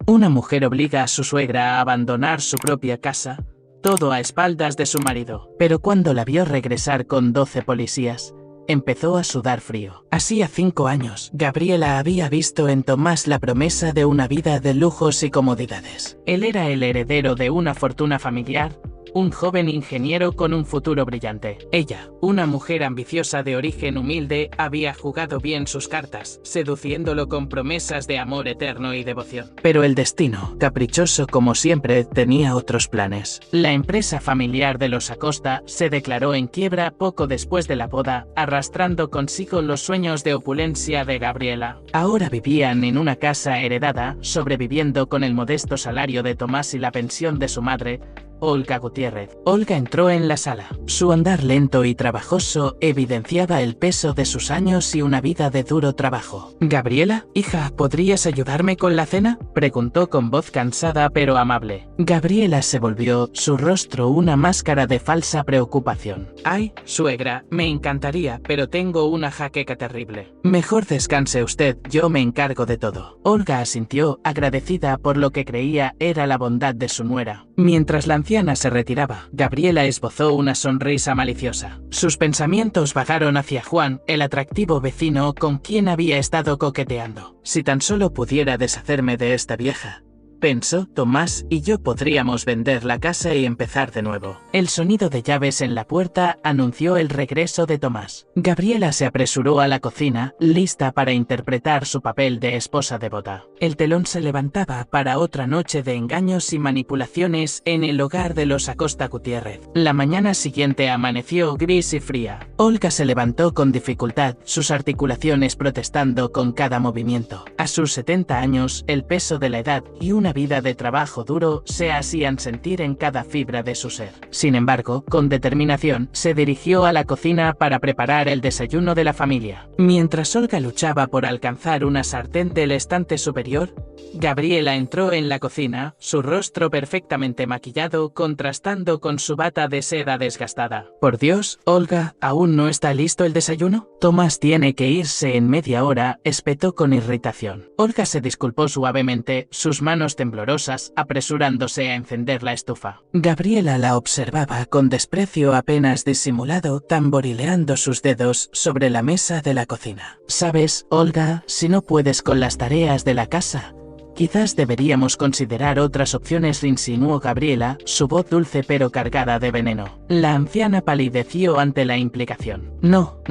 Una mujer obliga a su suegra a abandonar su propia casa, todo a espaldas de su marido. Pero cuando la vio regresar con 12 policías, empezó a sudar frío. Hacía 5 años, Gabriela había visto en Tomás la promesa de una vida de lujos y comodidades. Él era el heredero de una fortuna familiar, un joven ingeniero con un futuro brillante. Ella, una mujer ambiciosa de origen humilde, había jugado bien sus cartas, seduciéndolo con promesas de amor eterno y devoción. Pero el destino, caprichoso como siempre, tenía otros planes. La empresa familiar de los Acosta se declaró en quiebra poco después de la boda, arrastrando consigo los sueños de opulencia de Gabriela. Ahora vivían en una casa heredada, sobreviviendo con el modesto salario de Tomás y la pensión de su madre, Olga Gutiérrez. Olga entró en la sala. Su andar lento y trabajoso evidenciaba el peso de sus años y una vida de duro trabajo. «Gabriela, hija, ¿podrías ayudarme con la cena?», preguntó con voz cansada pero amable. Gabriela se volvió, su rostro una máscara de falsa preocupación. «Ay, suegra, me encantaría, pero tengo una jaqueca terrible». «Mejor descanse usted, yo me encargo de todo». Olga asintió, agradecida por lo que creía era la bondad de su nuera. Mientras la anciana se retiraba, Gabriela esbozó una sonrisa maliciosa. Sus pensamientos vagaron hacia Juan, el atractivo vecino con quien había estado coqueteando. «Si tan solo pudiera deshacerme de esta vieja», pensó, «Tomás y yo podríamos vender la casa y empezar de nuevo». El sonido de llaves en la puerta anunció el regreso de Tomás. Gabriela se apresuró a la cocina, lista para interpretar su papel de esposa devota. El telón se levantaba para otra noche de engaños y manipulaciones en el hogar de los Acosta Gutiérrez. La mañana siguiente amaneció gris y fría. Olga se levantó con dificultad, sus articulaciones protestando con cada movimiento. A sus 70 años, el peso de la edad y una vida de trabajo duro se hacían sentir en cada fibra de su ser. Sin embargo, con determinación, se dirigió a la cocina para preparar el desayuno de la familia. Mientras Olga luchaba por alcanzar una sartén del estante superior, Gabriela entró en la cocina, su rostro perfectamente maquillado contrastando con su bata de seda desgastada. «Por Dios, Olga, ¿aún no está listo el desayuno?». «Tomás tiene que irse en media hora», espetó con irritación. Olga se disculpó suavemente, sus manos temblorosas, apresurándose a encender la estufa. Gabriela la observaba con desprecio apenas disimulado, tamborileando sus dedos sobre la mesa de la cocina. «¿Sabes, Olga, si no puedes con las tareas de la casa, quizás deberíamos considerar otras opciones», insinuó Gabriela, su voz dulce pero cargada de veneno. La anciana palideció ante la implicación. «No,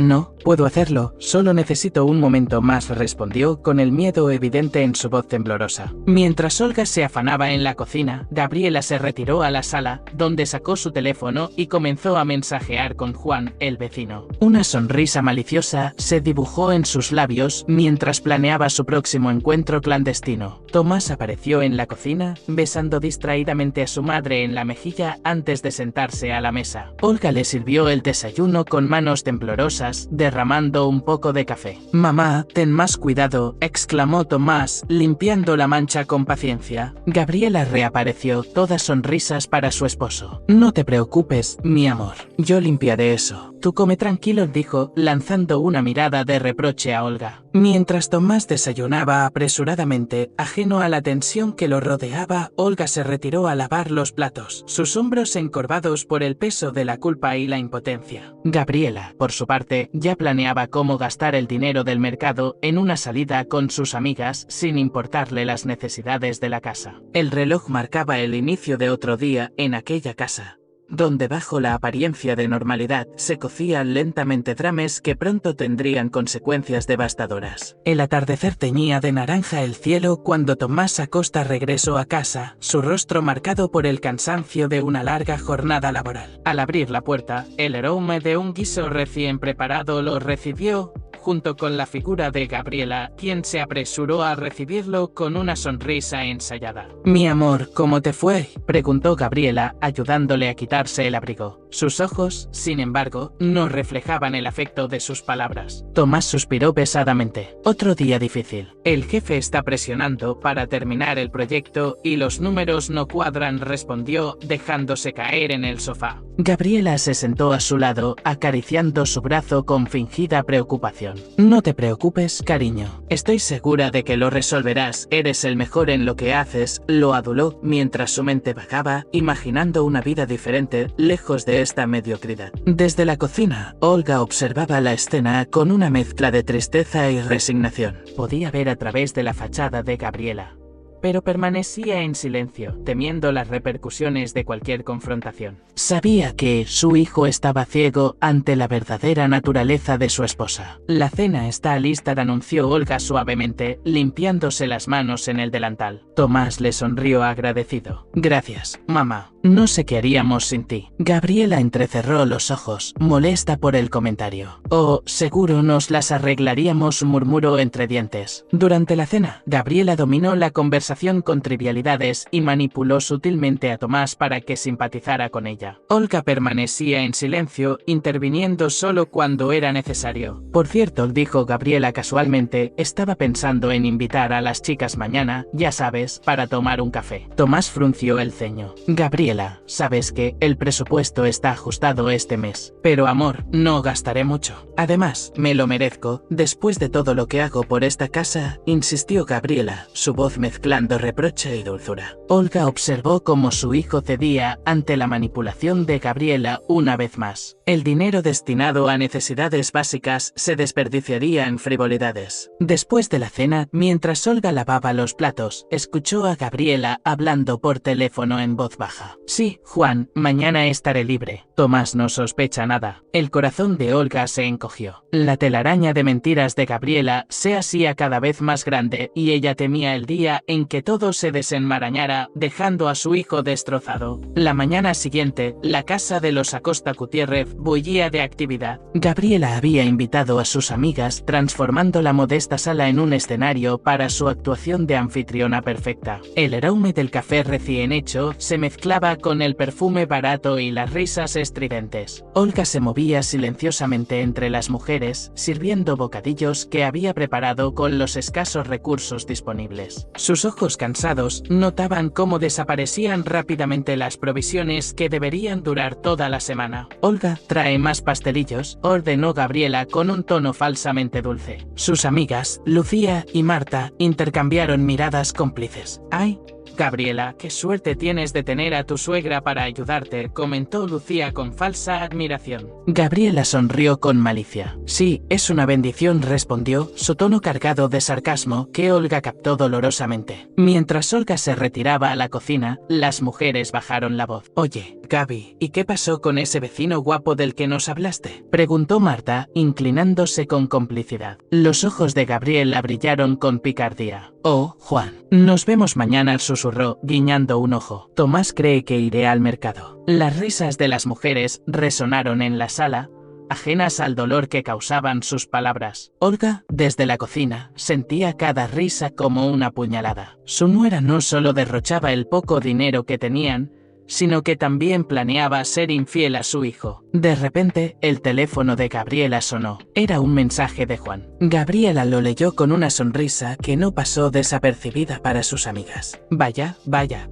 puedo hacerlo, solo necesito un momento más», respondió con el miedo evidente en su voz temblorosa. Mientras Olga se afanaba en la cocina, Gabriela se retiró a la sala, donde sacó su teléfono y comenzó a mensajear con Juan, el vecino. Una sonrisa maliciosa se dibujó en sus labios mientras planeaba su próximo encuentro clandestino. Tomás apareció en la cocina, besando distraídamente a su madre en la mejilla antes de sentarse a la mesa. Olga le sirvió el desayuno con manos temblorosas, derramando un poco de café. «Mamá, ten más cuidado», exclamó Tomás, limpiando la mancha con paciencia. Gabriela reapareció, todas sonrisas para su esposo. «No te preocupes, mi amor, yo limpiaré eso. Tú come tranquilo», dijo, lanzando una mirada de reproche a Olga. Mientras Tomás desayunaba apresuradamente, ajeno a la tensión que lo rodeaba, Olga se retiró a lavar los platos, sus hombros encorvados por el peso de la culpa y la impotencia. Gabriela, por su parte, ya planeaba cómo gastar el dinero del mercado en una salida con sus amigas sin importarle las necesidades de la casa. El reloj marcaba el inicio de otro día en aquella casa, donde bajo la apariencia de normalidad se cocían lentamente dramas que pronto tendrían consecuencias devastadoras. El atardecer teñía de naranja el cielo cuando Tomás Acosta regresó a casa, su rostro marcado por el cansancio de una larga jornada laboral. Al abrir la puerta, el aroma de un guiso recién preparado lo recibió, junto con la figura de Gabriela, quien se apresuró a recibirlo con una sonrisa ensayada. «Mi amor, ¿cómo te fue?», preguntó Gabriela, ayudándole a quitarse el abrigo. Sus ojos, sin embargo, no reflejaban el afecto de sus palabras. Tomás suspiró pesadamente. «Otro día difícil. El jefe está presionando para terminar el proyecto y los números no cuadran», respondió, dejándose caer en el sofá. Gabriela se sentó a su lado, acariciando su brazo con fingida preocupación. habitación. No te preocupes, cariño. Estoy segura de que lo resolverás. Eres el mejor en lo que haces, lo aduló mientras su mente vagaba, imaginando una vida diferente, lejos de esta mediocridad. Desde la cocina, Olga observaba la escena con una mezcla de tristeza y resignación. Podía ver a través de la fachada de Gabriela, pero permanecía en silencio, temiendo las repercusiones de cualquier confrontación. Sabía que su hijo estaba ciego ante la verdadera naturaleza de su esposa. La cena está lista, anunció Olga suavemente, limpiándose las manos en el delantal. Tomás le sonrió agradecido. Gracias, mamá. No sé qué haríamos sin ti. Gabriela entrecerró los ojos, molesta por el comentario. Oh, seguro nos las arreglaríamos, murmuró entre dientes. Durante la cena, Gabriela dominó la conversación con trivialidades y manipuló sutilmente a Tomás para que simpatizara con ella. Olga permanecía en silencio, interviniendo solo cuando era necesario. Por cierto, dijo Gabriela casualmente, estaba pensando en invitar a las chicas mañana, ya sabes, para tomar un café. Tomás frunció el ceño. Gabriela, sabes que el presupuesto está ajustado este mes. Pero amor, no gastaré mucho. Además, me lo merezco, después de todo lo que hago por esta casa, insistió Gabriela, su voz mezclando reproche y dulzura. Olga observó cómo su hijo cedía ante la manipulación de Gabriela una vez más. El dinero destinado a necesidades básicas se desperdiciaría en frivolidades. Después de la cena, mientras Olga lavaba los platos, escuchó a Gabriela hablando por teléfono en voz baja. Sí, Juan, mañana estaré libre. Tomás no sospecha nada. El corazón de Olga se encogió. La telaraña de mentiras de Gabriela se hacía cada vez más grande y ella temía el día en que todo se desenmarañara, dejando a su hijo destrozado. La mañana siguiente, la casa de los Acosta Gutiérrez bullía de actividad. Gabriela había invitado a sus amigas, transformando la modesta sala en un escenario para su actuación de anfitriona perfecta. El aroma del café recién hecho se mezclaba con el perfume barato y las risas estridentes. Olga se movía silenciosamente entre las mujeres, sirviendo bocadillos que había preparado con los escasos recursos disponibles. Sus ojos cansados notaban cómo desaparecían rápidamente las provisiones que deberían durar toda la semana. Olga, trae más pastelillos, ordenó Gabriela con un tono falsamente dulce. Sus amigas, Lucía y Marta, intercambiaron miradas cómplices. ¡Ay! Gabriela, qué suerte tienes de tener a tu suegra para ayudarte, comentó Lucía con falsa admiración. Gabriela sonrió con malicia. Sí, es una bendición, respondió, su tono cargado de sarcasmo que Olga captó dolorosamente. Mientras Olga se retiraba a la cocina, las mujeres bajaron la voz. Oye, Gaby, ¿y qué pasó con ese vecino guapo del que nos hablaste? Preguntó Marta, inclinándose con complicidad. Los ojos de Gabriela brillaron con picardía. Oh, Juan. Nos vemos mañana, susurró, guiñando un ojo. Tomás cree que iré al mercado. Las risas de las mujeres resonaron en la sala, ajenas al dolor que causaban sus palabras. Olga, desde la cocina, sentía cada risa como una puñalada. Su nuera no solo derrochaba el poco dinero que tenían, sino que también planeaba ser infiel a su hijo. De repente, el teléfono de Gabriela sonó. Era un mensaje de Juan. Gabriela lo leyó con una sonrisa que no pasó desapercibida para sus amigas. Vaya,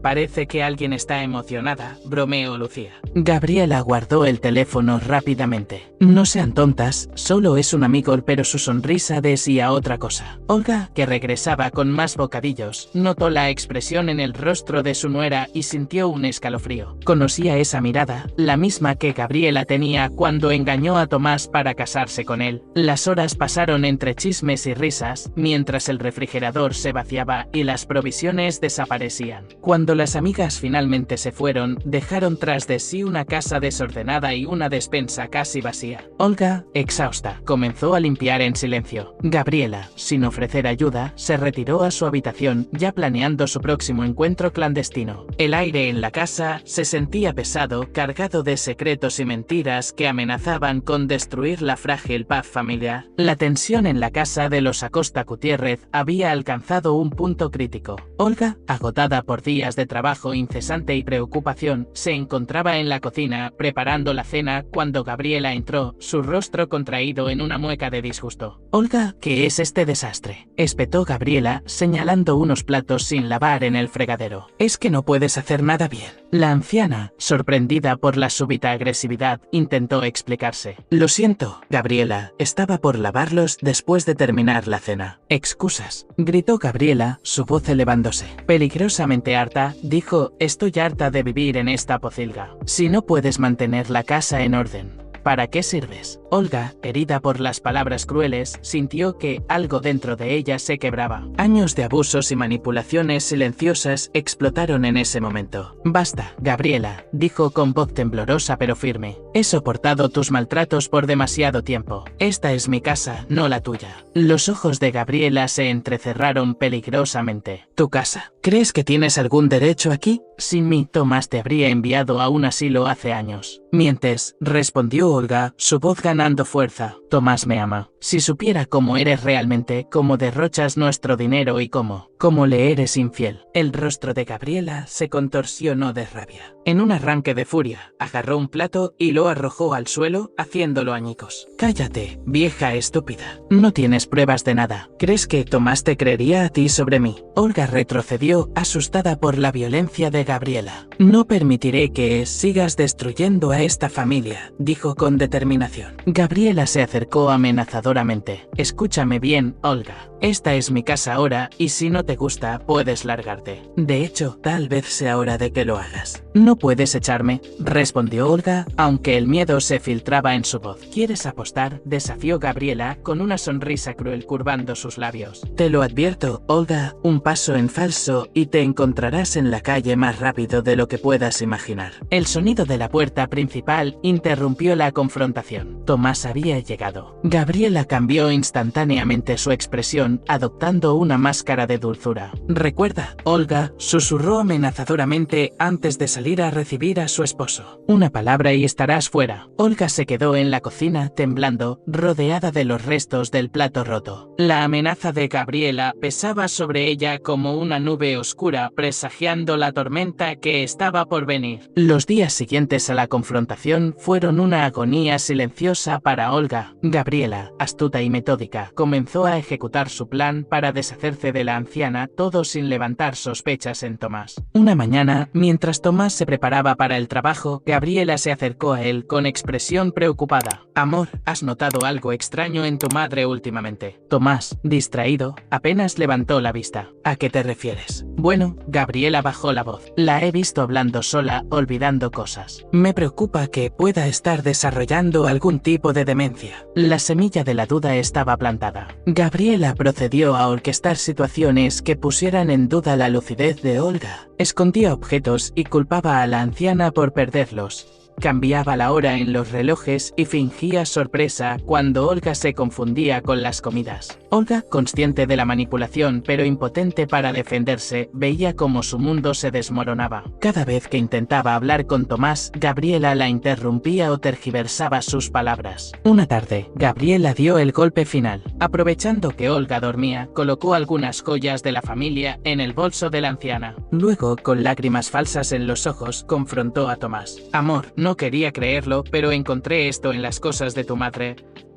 parece que alguien está emocionada, bromeó Lucía. Gabriela guardó el teléfono rápidamente. No sean tontas, solo es un amigo, pero su sonrisa decía otra cosa. Olga, que regresaba con más bocadillos, notó la expresión en el rostro de su nuera y sintió un escalofrío. Conocía esa mirada, la misma que Gabriela tenía cuando engañó a Tomás para casarse con él. Las horas pasaron entre chismes y risas, mientras el refrigerador se vaciaba y las provisiones desaparecían. Cuando las amigas finalmente se fueron, dejaron tras de sí una casa desordenada y una despensa casi vacía. Olga, exhausta, comenzó a limpiar en silencio. Gabriela, sin ofrecer ayuda, se retiró a su habitación, ya planeando su próximo encuentro clandestino. El aire en la casa se sentía pesado, cargado de secretos y mentiras que amenazaban con destruir la frágil paz familiar. La tensión en la casa de los Acosta Gutiérrez había alcanzado un punto crítico. Olga, agotada por días de trabajo incesante y preocupación, se encontraba en la cocina preparando la cena cuando Gabriela entró, su rostro contraído en una mueca de disgusto. Olga, ¿qué es este desastre?, espetó Gabriela, señalando unos platos sin lavar en el fregadero. Es que no puedes hacer nada bien. La anciana, sorprendida por la súbita agresividad, intentó explicarse. Lo siento, Gabriela, estaba por lavarlos después de terminar la cena. Excusas, gritó Gabriela, su voz elevándose. Peligrosamente harta, dijo, estoy harta de vivir en esta pocilga. Si no puedes mantener la casa en orden, ¿para qué sirves? Olga, herida por las palabras crueles, sintió que algo dentro de ella se quebraba. Años de abusos y manipulaciones silenciosas explotaron en ese momento. Basta, Gabriela, dijo con voz temblorosa pero firme. He soportado tus maltratos por demasiado tiempo. Esta es mi casa, no la tuya. Los ojos de Gabriela se entrecerraron peligrosamente. ¿Tu casa? ¿Crees que tienes algún derecho aquí? Sin mí, Tomás te habría enviado a un asilo hace años. Mientes, respondió Olga, su voz ganando fuerza. Tomás me ama. Si supiera cómo eres realmente, cómo derrochas nuestro dinero y cómo le eres infiel. El rostro de Gabriela se contorsionó de rabia. En un arranque de furia, agarró un plato y lo arrojó al suelo, haciéndolo añicos. Cállate, vieja estúpida. No tienes pruebas de nada. ¿Crees que Tomás te creería a ti sobre mí? Olga retrocedió, asustada por la violencia de Gabriela. No permitiré que sigas destruyendo a esta familia, dijo con determinación. Gabriela se acercó amenazadoramente. Escúchame bien, Olga. Esta es mi casa ahora, y si no te gusta, puedes largarte. De hecho, tal vez sea hora de que lo hagas. No puedes echarme, respondió Olga, aunque el miedo se filtraba en su voz. ¿Quieres apostar?, desafió Gabriela, con una sonrisa cruel curvando sus labios. Te lo advierto, Olga, un paso en falso y te encontrarás en la calle más rápido de lo que puedas imaginar. El sonido de la puerta principal interrumpió la confrontación. Tomás había llegado. Gabriela cambió instantáneamente su expresión, adoptando una máscara de dulzura. Recuerda, Olga, susurró amenazadoramente antes de salir a recibir a su esposo. Una palabra y estarás fuera. Olga se quedó en la cocina, temblando, rodeada de los restos del plato roto. La amenaza de Gabriela pesaba sobre ella como una nube oscura, presagiando la tormenta que estaba por venir. Los días siguientes a la confrontación fueron una agonía silenciosa para Olga. Gabriela, astuta y metódica, comenzó a ejecutar su plan para deshacerse de la anciana, todo sin levantar sospechas en Tomás. Una mañana, mientras Tomás se preparaba para el trabajo, Gabriela se acercó a él con expresión preocupada. Amor, ¿has notado algo extraño en tu madre últimamente? Tomás, distraído, apenas levantó la vista. ¿A qué te refieres? Bueno, Gabriela bajó la voz. La he visto hablando sola, olvidando cosas. Me preocupa que pueda estar desarrollando algún tipo de demencia. La semilla de la duda estaba plantada. Gabriela procedió a orquestar situaciones que pusieran en duda la lucidez de Olga. Escondía objetos y culpaba a la anciana por perderlos. Cambiaba la hora en los relojes y fingía sorpresa cuando Olga se confundía con las comidas. Olga, consciente de la manipulación pero impotente para defenderse, veía cómo su mundo se desmoronaba. Cada vez que intentaba hablar con Tomás, Gabriela la interrumpía o tergiversaba sus palabras. Una tarde, Gabriela dio el golpe final. Aprovechando que Olga dormía, colocó algunas joyas de la familia en el bolso de la anciana. Luego, con lágrimas falsas en los ojos, confrontó a Tomás. Amor, no quería creerlo, pero encontré esto en las cosas de tu madre,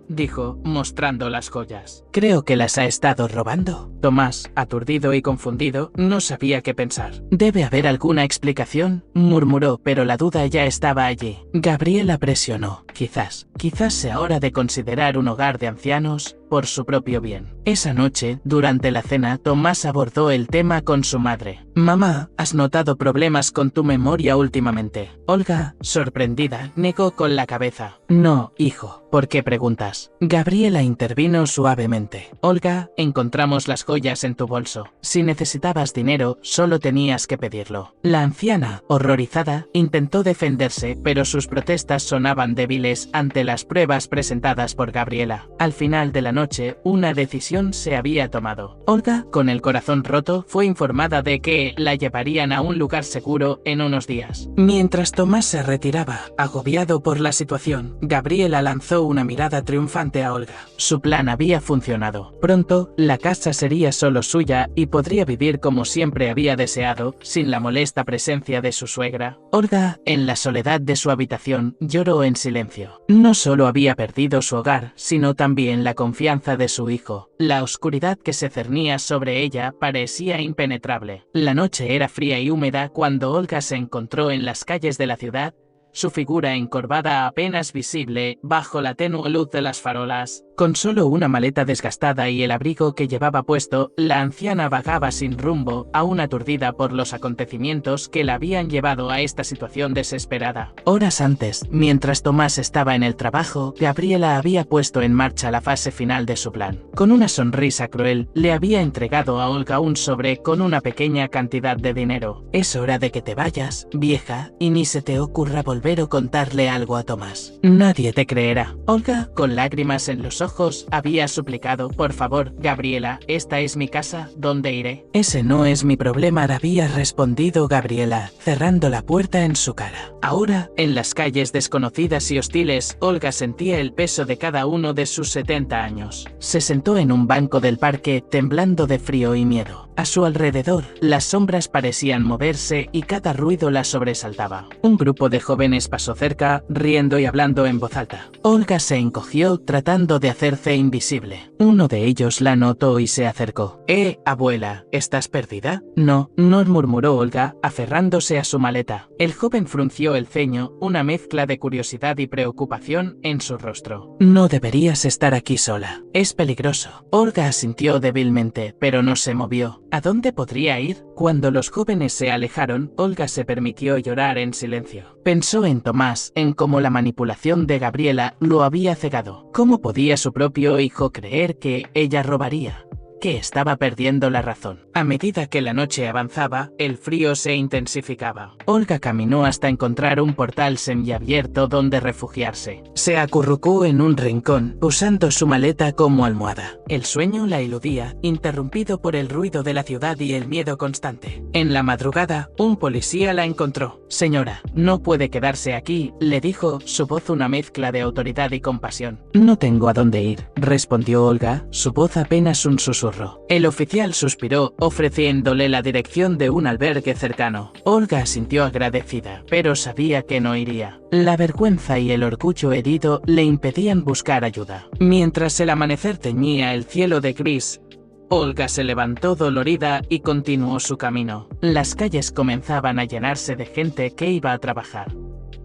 dijo, mostrando las joyas. Creo que las ha estado robando. Tomás, aturdido y confundido, no sabía qué pensar. Debe haber alguna explicación, murmuró, pero la duda ya estaba allí. Gabriela presionó. Quizás sea hora de considerar un hogar de ancianos por su propio bien. Esa noche, durante la cena, Tomás abordó el tema con su madre. Mamá, ¿has notado problemas con tu memoria últimamente? Olga, sorprendida, negó con la cabeza. No, hijo. ¿Por qué preguntas? Gabriela intervino suavemente. Olga, encontramos las joyas en tu bolso. Si necesitabas dinero, solo tenías que pedirlo. La anciana, horrorizada, intentó defenderse, pero sus protestas sonaban débiles ante las pruebas presentadas por Gabriela. Al final de la noche, una decisión se había tomado. Olga, con el corazón roto, fue informada de que la llevarían a un lugar seguro en unos días. Mientras Tomás se retiraba, agobiado por la situación, Gabriela lanzó una mirada triunfante a Olga. Su plan había funcionado. Pronto, la casa sería solo suya y podría vivir como siempre había deseado, sin la molesta presencia de su suegra. Olga, en la soledad de su habitación, lloró en silencio. No solo había perdido su hogar, sino también la confianza confianza de su hijo. La oscuridad que se cernía sobre ella parecía impenetrable. La noche era fría y húmeda cuando Olga se encontró en las calles de la ciudad, su figura encorvada apenas visible bajo la tenue luz de las farolas. Con solo una maleta desgastada y el abrigo que llevaba puesto, la anciana vagaba sin rumbo, aún aturdida por los acontecimientos que la habían llevado a esta situación desesperada. Horas antes, mientras Tomás estaba en el trabajo, Gabriela había puesto en marcha la fase final de su plan. Con una sonrisa cruel, le había entregado a Olga un sobre con una pequeña cantidad de dinero. Es hora de que te vayas, vieja, y ni se te ocurra volver o contarle algo a Tomás. Nadie te creerá. Olga, con lágrimas en los ojos, había suplicado: por favor, Gabriela, esta es mi casa, ¿dónde iré? Ese no es mi problema, había respondido Gabriela, cerrando la puerta en su cara. Ahora, en las calles desconocidas y hostiles, Olga sentía el peso de cada uno de sus 70 años. Se sentó en un banco del parque, temblando de frío y miedo. A su alrededor, las sombras parecían moverse y cada ruido la sobresaltaba. Un grupo de jóvenes pasó cerca, riendo y hablando en voz alta. Olga se encogió, tratando de hacerse invisible. Uno de ellos la notó y se acercó. Abuela, ¿estás perdida? No, murmuró Olga, aferrándose a su maleta. El joven frunció el ceño, una mezcla de curiosidad y preocupación en su rostro. No deberías estar aquí sola. Es peligroso. Olga asintió débilmente, pero no se movió. ¿A dónde podría ir? Cuando los jóvenes se alejaron, Olga se permitió llorar en silencio. Pensó en Tomás, en cómo la manipulación de Gabriela lo había cegado. ¿Cómo podía su propio hijo creer que ella robaría? Que estaba perdiendo la razón. A medida que la noche avanzaba, el frío se intensificaba. Olga caminó hasta encontrar un portal semiabierto donde refugiarse. Se acurrucó en un rincón, usando su maleta como almohada. El sueño la eludía, interrumpido por el ruido de la ciudad y el miedo constante. En la madrugada, un policía la encontró. Señora, no puede quedarse aquí, le dijo, su voz una mezcla de autoridad y compasión. No tengo a dónde ir, respondió Olga, su voz apenas un susurro. El oficial suspiró, ofreciéndole la dirección de un albergue cercano. Olga sintió agradecida, pero sabía que no iría. La vergüenza y el orgullo herido le impedían buscar ayuda. Mientras el amanecer teñía el cielo de gris, Olga se levantó dolorida y continuó su camino. Las calles comenzaban a llenarse de gente que iba a trabajar,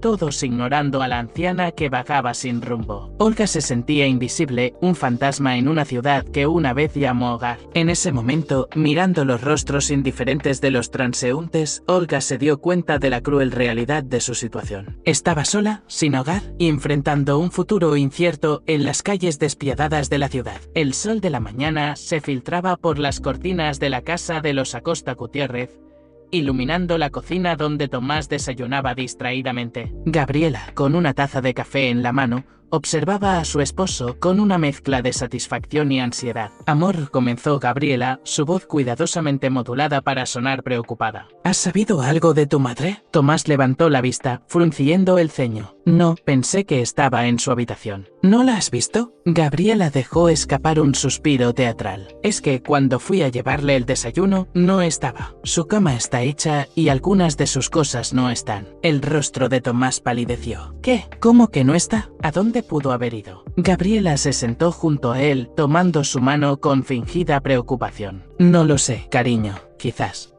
todos ignorando a la anciana que vagaba sin rumbo. Olga se sentía invisible, un fantasma en una ciudad que una vez llamó hogar. En ese momento, mirando los rostros indiferentes de los transeúntes, Olga se dio cuenta de la cruel realidad de su situación. Estaba sola, sin hogar, y enfrentando un futuro incierto en las calles despiadadas de la ciudad. El sol de la mañana se filtraba por las cortinas de la casa de los Acosta Gutiérrez, iluminando la cocina donde Tomás desayunaba distraídamente. Gabriela, con una taza de café en la mano, observaba a su esposo con una mezcla de satisfacción y ansiedad. Amor, comenzó Gabriela, su voz cuidadosamente modulada para sonar preocupada. ¿Has sabido algo de tu madre? Tomás levantó la vista, frunciendo el ceño. No, pensé que estaba en su habitación. ¿No la has visto? Gabriela dejó escapar un suspiro teatral. Es que cuando fui a llevarle el desayuno, no estaba. Su cama está hecha y algunas de sus cosas no están. El rostro de Tomás palideció. ¿Qué? ¿Cómo que no está? ¿A dónde pudo haber ido? Gabriela se sentó junto a él, tomando su mano con fingida preocupación. No lo sé, cariño.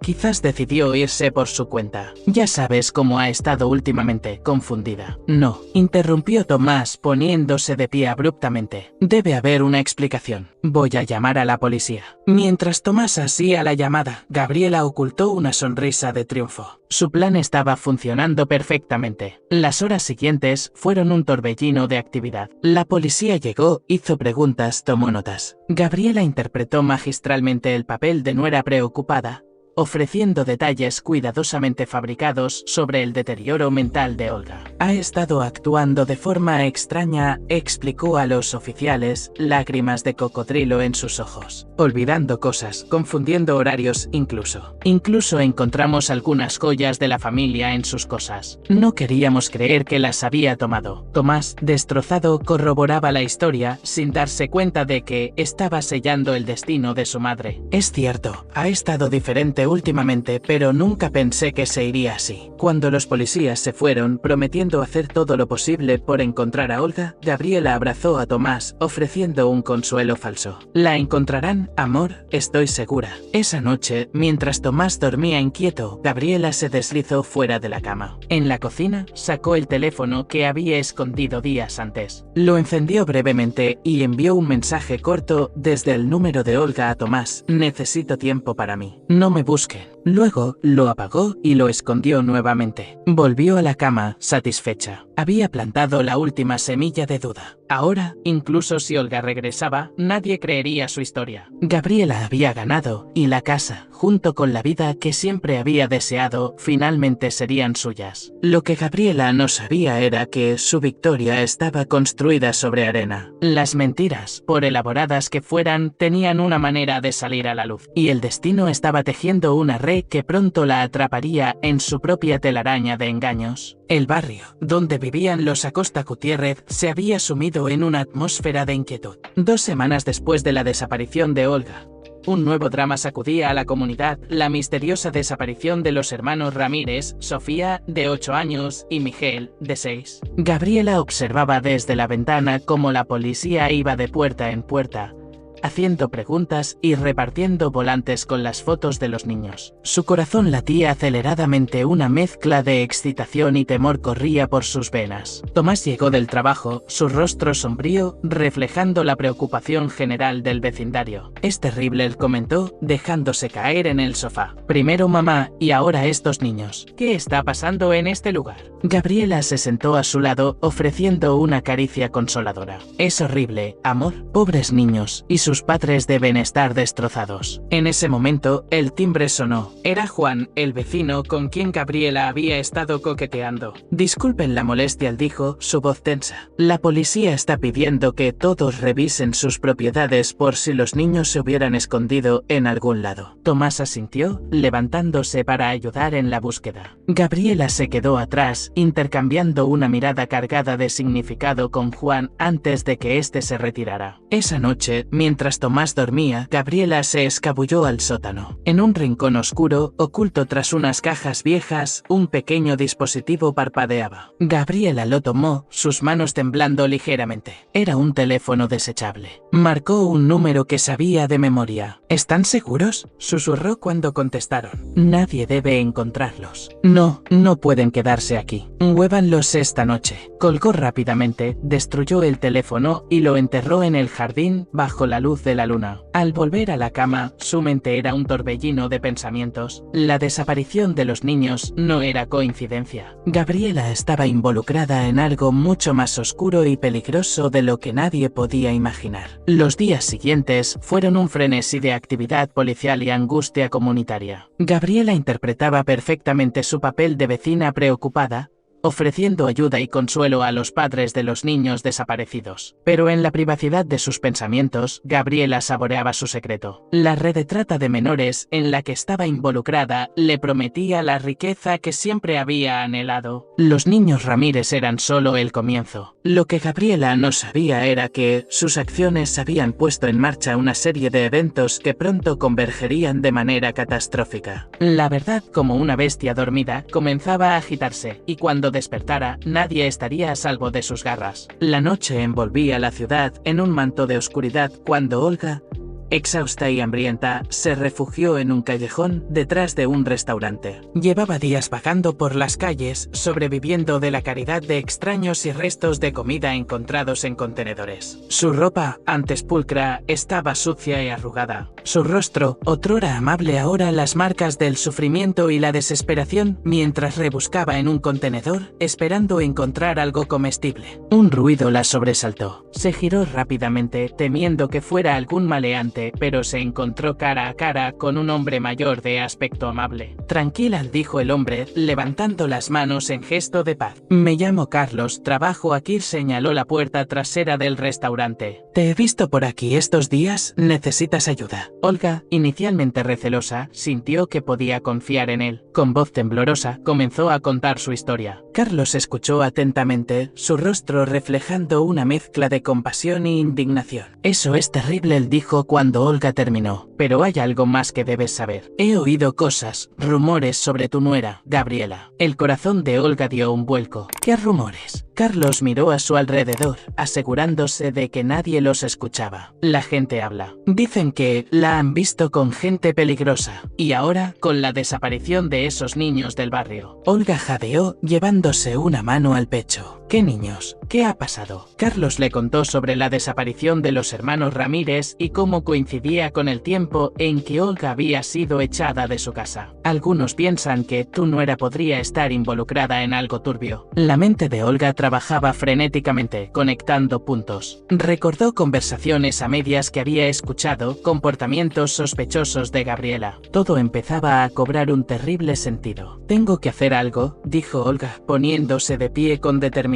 Quizás decidió irse por su cuenta. Ya sabes cómo ha estado últimamente, confundida. No, interrumpió Tomás, poniéndose de pie abruptamente. Debe haber una explicación. Voy a llamar a la policía. Mientras Tomás hacía la llamada, Gabriela ocultó una sonrisa de triunfo. Su plan estaba funcionando perfectamente. Las horas siguientes fueron un torbellino de actividad. La policía llegó, hizo preguntas, tomó notas. Gabriela interpretó magistralmente el papel de nuera preocupada, ofreciendo detalles cuidadosamente fabricados sobre el deterioro mental de Olga. Ha estado actuando de forma extraña, explicó a los oficiales, lágrimas de cocodrilo en sus ojos. Olvidando cosas, confundiendo horarios, incluso encontramos algunas joyas de la familia en sus cosas. No queríamos creer que las había tomado. Tomás, destrozado, corroboraba la historia, sin darse cuenta de que estaba sellando el destino de su madre. Es cierto, ha estado diferente suerte últimamente, pero nunca pensé que se iría así. Cuando los policías se fueron, prometiendo hacer todo lo posible por encontrar a Olga, Gabriela abrazó a Tomás, ofreciendo un consuelo falso. La encontrarán, amor, estoy segura. Esa noche, mientras Tomás dormía inquieto, Gabriela se deslizó fuera de la cama. En la cocina, sacó el teléfono que había escondido días antes. Lo encendió brevemente y envió un mensaje corto desde el número de Olga a Tomás: necesito tiempo para mí. No me busquen. Luego, lo apagó y lo escondió nuevamente. Volvió a la cama, satisfecha. Había plantado la última semilla de duda. Ahora, incluso si Olga regresaba, nadie creería su historia. Gabriela había ganado, y la casa, junto con la vida que siempre había deseado, finalmente serían suyas. Lo que Gabriela no sabía era que su victoria estaba construida sobre arena. Las mentiras, por elaboradas que fueran, tenían una manera de salir a la luz, y el destino estaba tejiendo una red que pronto la atraparía en su propia telaraña de engaños. El barrio, donde vivían los Acosta Gutiérrez, se había sumido en una atmósfera de inquietud. 2 semanas después de la desaparición de Olga, un nuevo drama sacudía a la comunidad: la misteriosa desaparición de los hermanos Ramírez, Sofía, de 8 años, y Miguel, de 6. Gabriela observaba desde la ventana cómo la policía iba de puerta en puerta, haciendo preguntas y repartiendo volantes con las fotos de los niños. Su corazón latía aceleradamente, una mezcla de excitación y temor corría por sus venas. Tomás llegó del trabajo, su rostro sombrío, reflejando la preocupación general del vecindario. Es terrible, él comentó, dejándose caer en el sofá. Primero mamá y ahora estos niños. ¿Qué está pasando en este lugar? Gabriela se sentó a su lado, ofreciendo una caricia consoladora. Es horrible, amor, pobres niños, y sus padres deben estar destrozados. En ese momento, el timbre sonó. Era Juan, el vecino con quien Gabriela había estado coqueteando. Disculpen la molestia, dijo, su voz tensa. La policía está pidiendo que todos revisen sus propiedades por si los niños se hubieran escondido en algún lado. Tomás asintió, levantándose para ayudar en la búsqueda. Gabriela se quedó atrás, intercambiando una mirada cargada de significado con Juan antes de que éste se retirara. Esa noche, mientras Tomás dormía, Gabriela se escabulló al sótano. En un rincón oscuro, oculto tras unas cajas viejas, un pequeño dispositivo parpadeaba. Gabriela lo tomó, sus manos temblando ligeramente. Era un teléfono desechable. Marcó un número que sabía de memoria. ¿Están seguros?, susurró cuando contestaron. Nadie debe encontrarlos. No pueden quedarse aquí. Muévanlos esta noche. Colgó rápidamente, destruyó el teléfono y lo enterró en el jardín bajo la luz de la luna. Al volver a la cama, su mente era un torbellino de pensamientos. La desaparición de los niños no era coincidencia. Gabriela estaba involucrada en algo mucho más oscuro y peligroso de lo que nadie podía imaginar. Los días siguientes fueron un frenesí de actividad policial y angustia comunitaria. Gabriela interpretaba perfectamente su papel de vecina preocupada, ofreciendo ayuda y consuelo a los padres de los niños desaparecidos. Pero en la privacidad de sus pensamientos, Gabriela saboreaba su secreto. La red de trata de menores en la que estaba involucrada le prometía la riqueza que siempre había anhelado. Los niños Ramírez eran solo el comienzo. Lo que Gabriela no sabía era que sus acciones habían puesto en marcha una serie de eventos que pronto convergerían de manera catastrófica. La verdad, como una bestia dormida, comenzaba a agitarse, y cuando despertara, nadie estaría a salvo de sus garras. La noche envolvía la ciudad en un manto de oscuridad cuando Olga, exhausta y hambrienta, se refugió en un callejón detrás de un restaurante. Llevaba días vagando por las calles, sobreviviendo de la caridad de extraños y restos de comida encontrados en contenedores. Su ropa, antes pulcra, estaba sucia y arrugada. Su rostro, otrora amable, ahora las marcas del sufrimiento y la desesperación, mientras rebuscaba en un contenedor, esperando encontrar algo comestible. Un ruido la sobresaltó. Se giró rápidamente, temiendo que fuera algún maleante, pero se encontró cara a cara con un hombre mayor de aspecto amable. Tranquila, dijo el hombre, levantando las manos en gesto de paz. Me llamo Carlos, trabajo aquí, señaló la puerta trasera del restaurante. Te he visto por aquí estos días, ¿necesitas ayuda? Olga, inicialmente recelosa, sintió que podía confiar en él. Con voz temblorosa, comenzó a contar su historia. Carlos escuchó atentamente, su rostro reflejando una mezcla de compasión e indignación. Eso es terrible, él dijo cuando Olga terminó. Pero hay algo más que debes saber. He oído cosas, rumores sobre tu nuera, Gabriela. El corazón de Olga dio un vuelco. ¿Qué rumores? Carlos miró a su alrededor, asegurándose de que nadie los escuchaba. La gente habla. Dicen que la han visto con gente peligrosa. Y ahora, con la desaparición de esos niños del barrio. Olga jadeó, llevándose una mano al pecho. ¿Qué niños? ¿Qué ha pasado? Carlos le contó sobre la desaparición de los hermanos Ramírez y cómo coincidía con el tiempo en que Olga había sido echada de su casa. Algunos piensan que tu nuera podría estar involucrada en algo turbio. La mente de Olga trabajaba frenéticamente, conectando puntos. Recordó conversaciones a medias que había escuchado, comportamientos sospechosos de Gabriela. Todo empezaba a cobrar un terrible sentido. Tengo que hacer algo, dijo Olga, poniéndose de pie con determinación.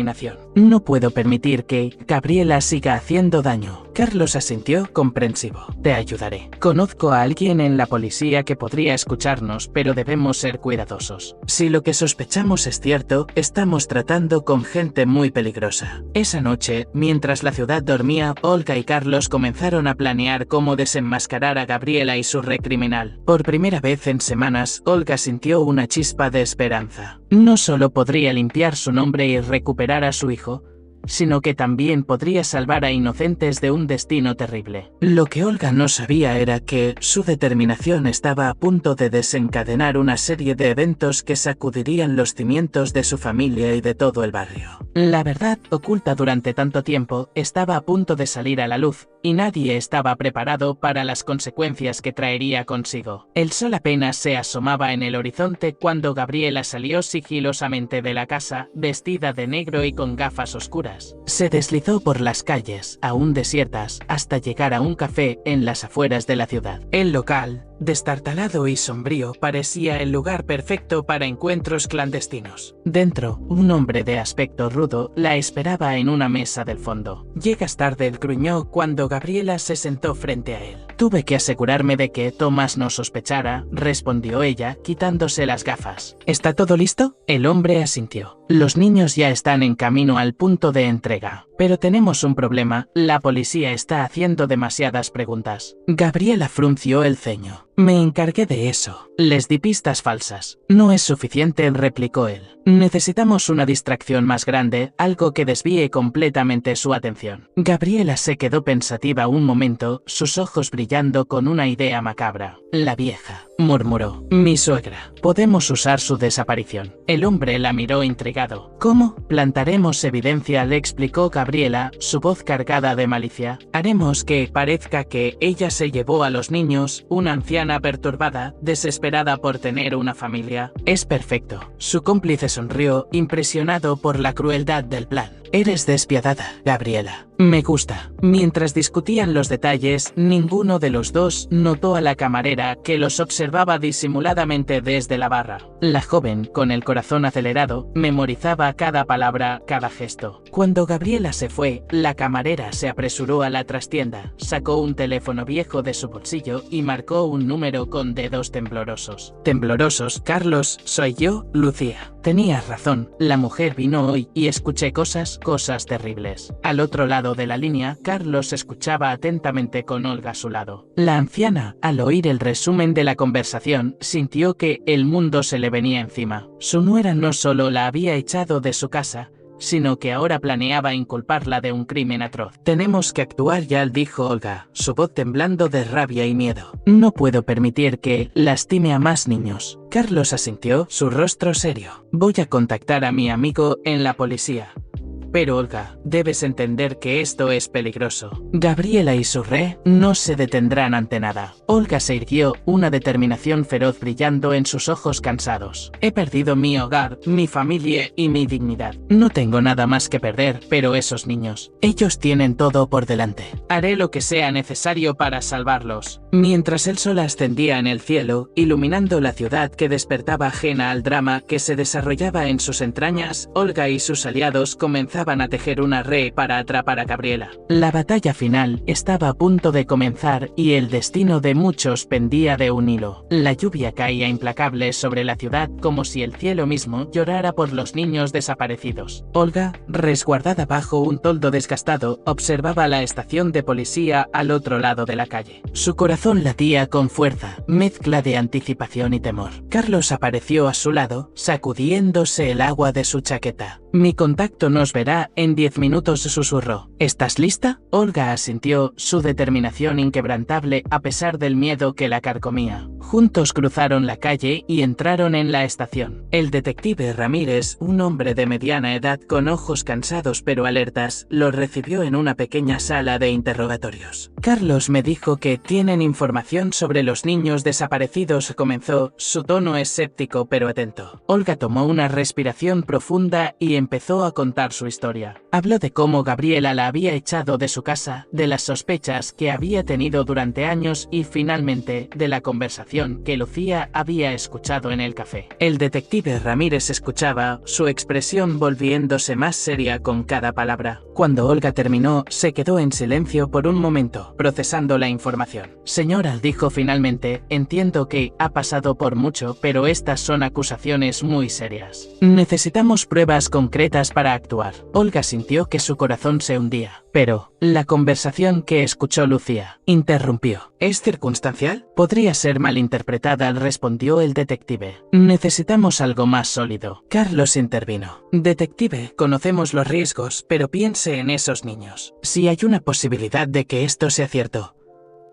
No puedo permitir que Gabriela siga haciendo daño. Carlos asintió, comprensivo. Te ayudaré. Conozco a alguien en la policía que podría escucharnos, pero debemos ser cuidadosos. Si lo que sospechamos es cierto, estamos tratando con gente muy peligrosa. Esa noche, mientras la ciudad dormía, Olga y Carlos comenzaron a planear cómo desenmascarar a Gabriela y su red criminal. Por primera vez en semanas, Olga sintió una chispa de esperanza. No solo podría limpiar su nombre y recuperar a su hijo, sino que también podría salvar a inocentes de un destino terrible. Lo que Olga no sabía era que su determinación estaba a punto de desencadenar una serie de eventos que sacudirían los cimientos de su familia y de todo el barrio. La verdad, oculta durante tanto tiempo, estaba a punto de salir a la luz, y nadie estaba preparado para las consecuencias que traería consigo. El sol apenas se asomaba en el horizonte cuando Gabriela salió sigilosamente de la casa, vestida de negro y con gafas oscuras. Se deslizó por las calles, aún desiertas, hasta llegar a un café en las afueras de la ciudad. El local, destartalado y sombrío, parecía el lugar perfecto para encuentros clandestinos. Dentro, un hombre de aspecto rudo la esperaba en una mesa del fondo. Llegas tarde, gruñó cuando Gabriela se sentó frente a él. Tuve que asegurarme de que Tomás no sospechara, respondió ella, quitándose las gafas. ¿Está todo listo? El hombre asintió. Los niños ya están en camino al punto de entrega. Pero tenemos un problema, la policía está haciendo demasiadas preguntas. Gabriela frunció el ceño. Me encargué de eso. Les di pistas falsas. No es suficiente, replicó él. Necesitamos una distracción más grande, algo que desvíe completamente su atención. Gabriela se quedó pensativa un momento, sus ojos brillando con una idea macabra. La vieja, murmuró. Mi suegra. Podemos usar su desaparición. El hombre la miró intrigado. ¿Cómo? Plantaremos evidencia, le explicó Gabriela, su voz cargada de malicia. Haremos que parezca que ella se llevó a los niños, una anciana perturbada, desesperada por tener una familia. Es perfecto. Su cómplice sonrió, impresionado por la crueldad del plan. Eres despiadada, Gabriela. Me gusta. Mientras discutían los detalles, ninguno de los dos notó a la camarera que los observaba disimuladamente desde la barra. La joven, con el corazón acelerado, memorizaba cada palabra, cada gesto. Cuando Gabriela se fue, la camarera se apresuró a la trastienda, sacó un teléfono viejo de su bolsillo y marcó un número con dedos temblorosos. Temblorosos, Carlos, soy yo, Lucía. Tenías razón, la mujer vino hoy y escuché cosas terribles. Al otro lado de la línea, Carlos escuchaba atentamente con Olga a su lado. La anciana, al oír el resumen de la conversación, sintió que el mundo se le venía encima. Su nuera no solo la había echado de su casa, sino que ahora planeaba inculparla de un crimen atroz. Tenemos que actuar ya, dijo Olga, su voz temblando de rabia y miedo. No puedo permitir que lastime a más niños. Carlos asintió, su rostro serio. Voy a contactar a mi amigo en la policía. Pero Olga, debes entender que esto es peligroso. Gabriela y su no se detendrán ante nada. Olga se irguió, una determinación feroz brillando en sus ojos cansados. He perdido mi hogar, mi familia y mi dignidad. No tengo nada más que perder, pero esos niños, ellos tienen todo por delante. Haré lo que sea necesario para salvarlos. Mientras el sol ascendía en el cielo, iluminando la ciudad que despertaba ajena al drama que se desarrollaba en sus entrañas, Olga y sus aliados comenzaron comenzaban a tejer una red para atrapar a Gabriela. La batalla final estaba a punto de comenzar y el destino de muchos pendía de un hilo. La lluvia caía implacable sobre la ciudad como si el cielo mismo llorara por los niños desaparecidos. Olga, resguardada bajo un toldo desgastado, observaba la estación de policía al otro lado de la calle. Su corazón latía con fuerza, mezcla de anticipación y temor. Carlos apareció a su lado, sacudiéndose el agua de su chaqueta. «Mi contacto nos verá en 10 minutos», susurró. «¿Estás lista?» Olga asintió, su determinación inquebrantable a pesar del miedo que la carcomía. Juntos cruzaron la calle y entraron en la estación. El detective Ramírez, un hombre de mediana edad con ojos cansados pero alertas, los recibió en una pequeña sala de interrogatorios. «Carlos me dijo que tienen información sobre los niños desaparecidos», comenzó, su tono escéptico pero atento. Olga tomó una respiración profunda y empezó a contar su historia. Habló de cómo Gabriela la había echado de su casa, de las sospechas que había tenido durante años y finalmente de la conversación que Lucía había escuchado en el café. El detective Ramírez escuchaba, su expresión volviéndose más seria con cada palabra. Cuando Olga terminó, se quedó en silencio por un momento, procesando la información. «Señora», dijo finalmente, «entiendo que ha pasado por mucho, pero estas son acusaciones muy serias. Necesitamos pruebas concretas para actuar». Olga sintió que su corazón se hundía. Pero la conversación que escuchó Lucía interrumpió. «¿Es circunstancial? Podría ser malinterpretada», respondió el detective. «Necesitamos algo más sólido». Carlos intervino. «Detective, conocemos los riesgos, pero piense en esos niños. Si hay una posibilidad de que esto sea cierto,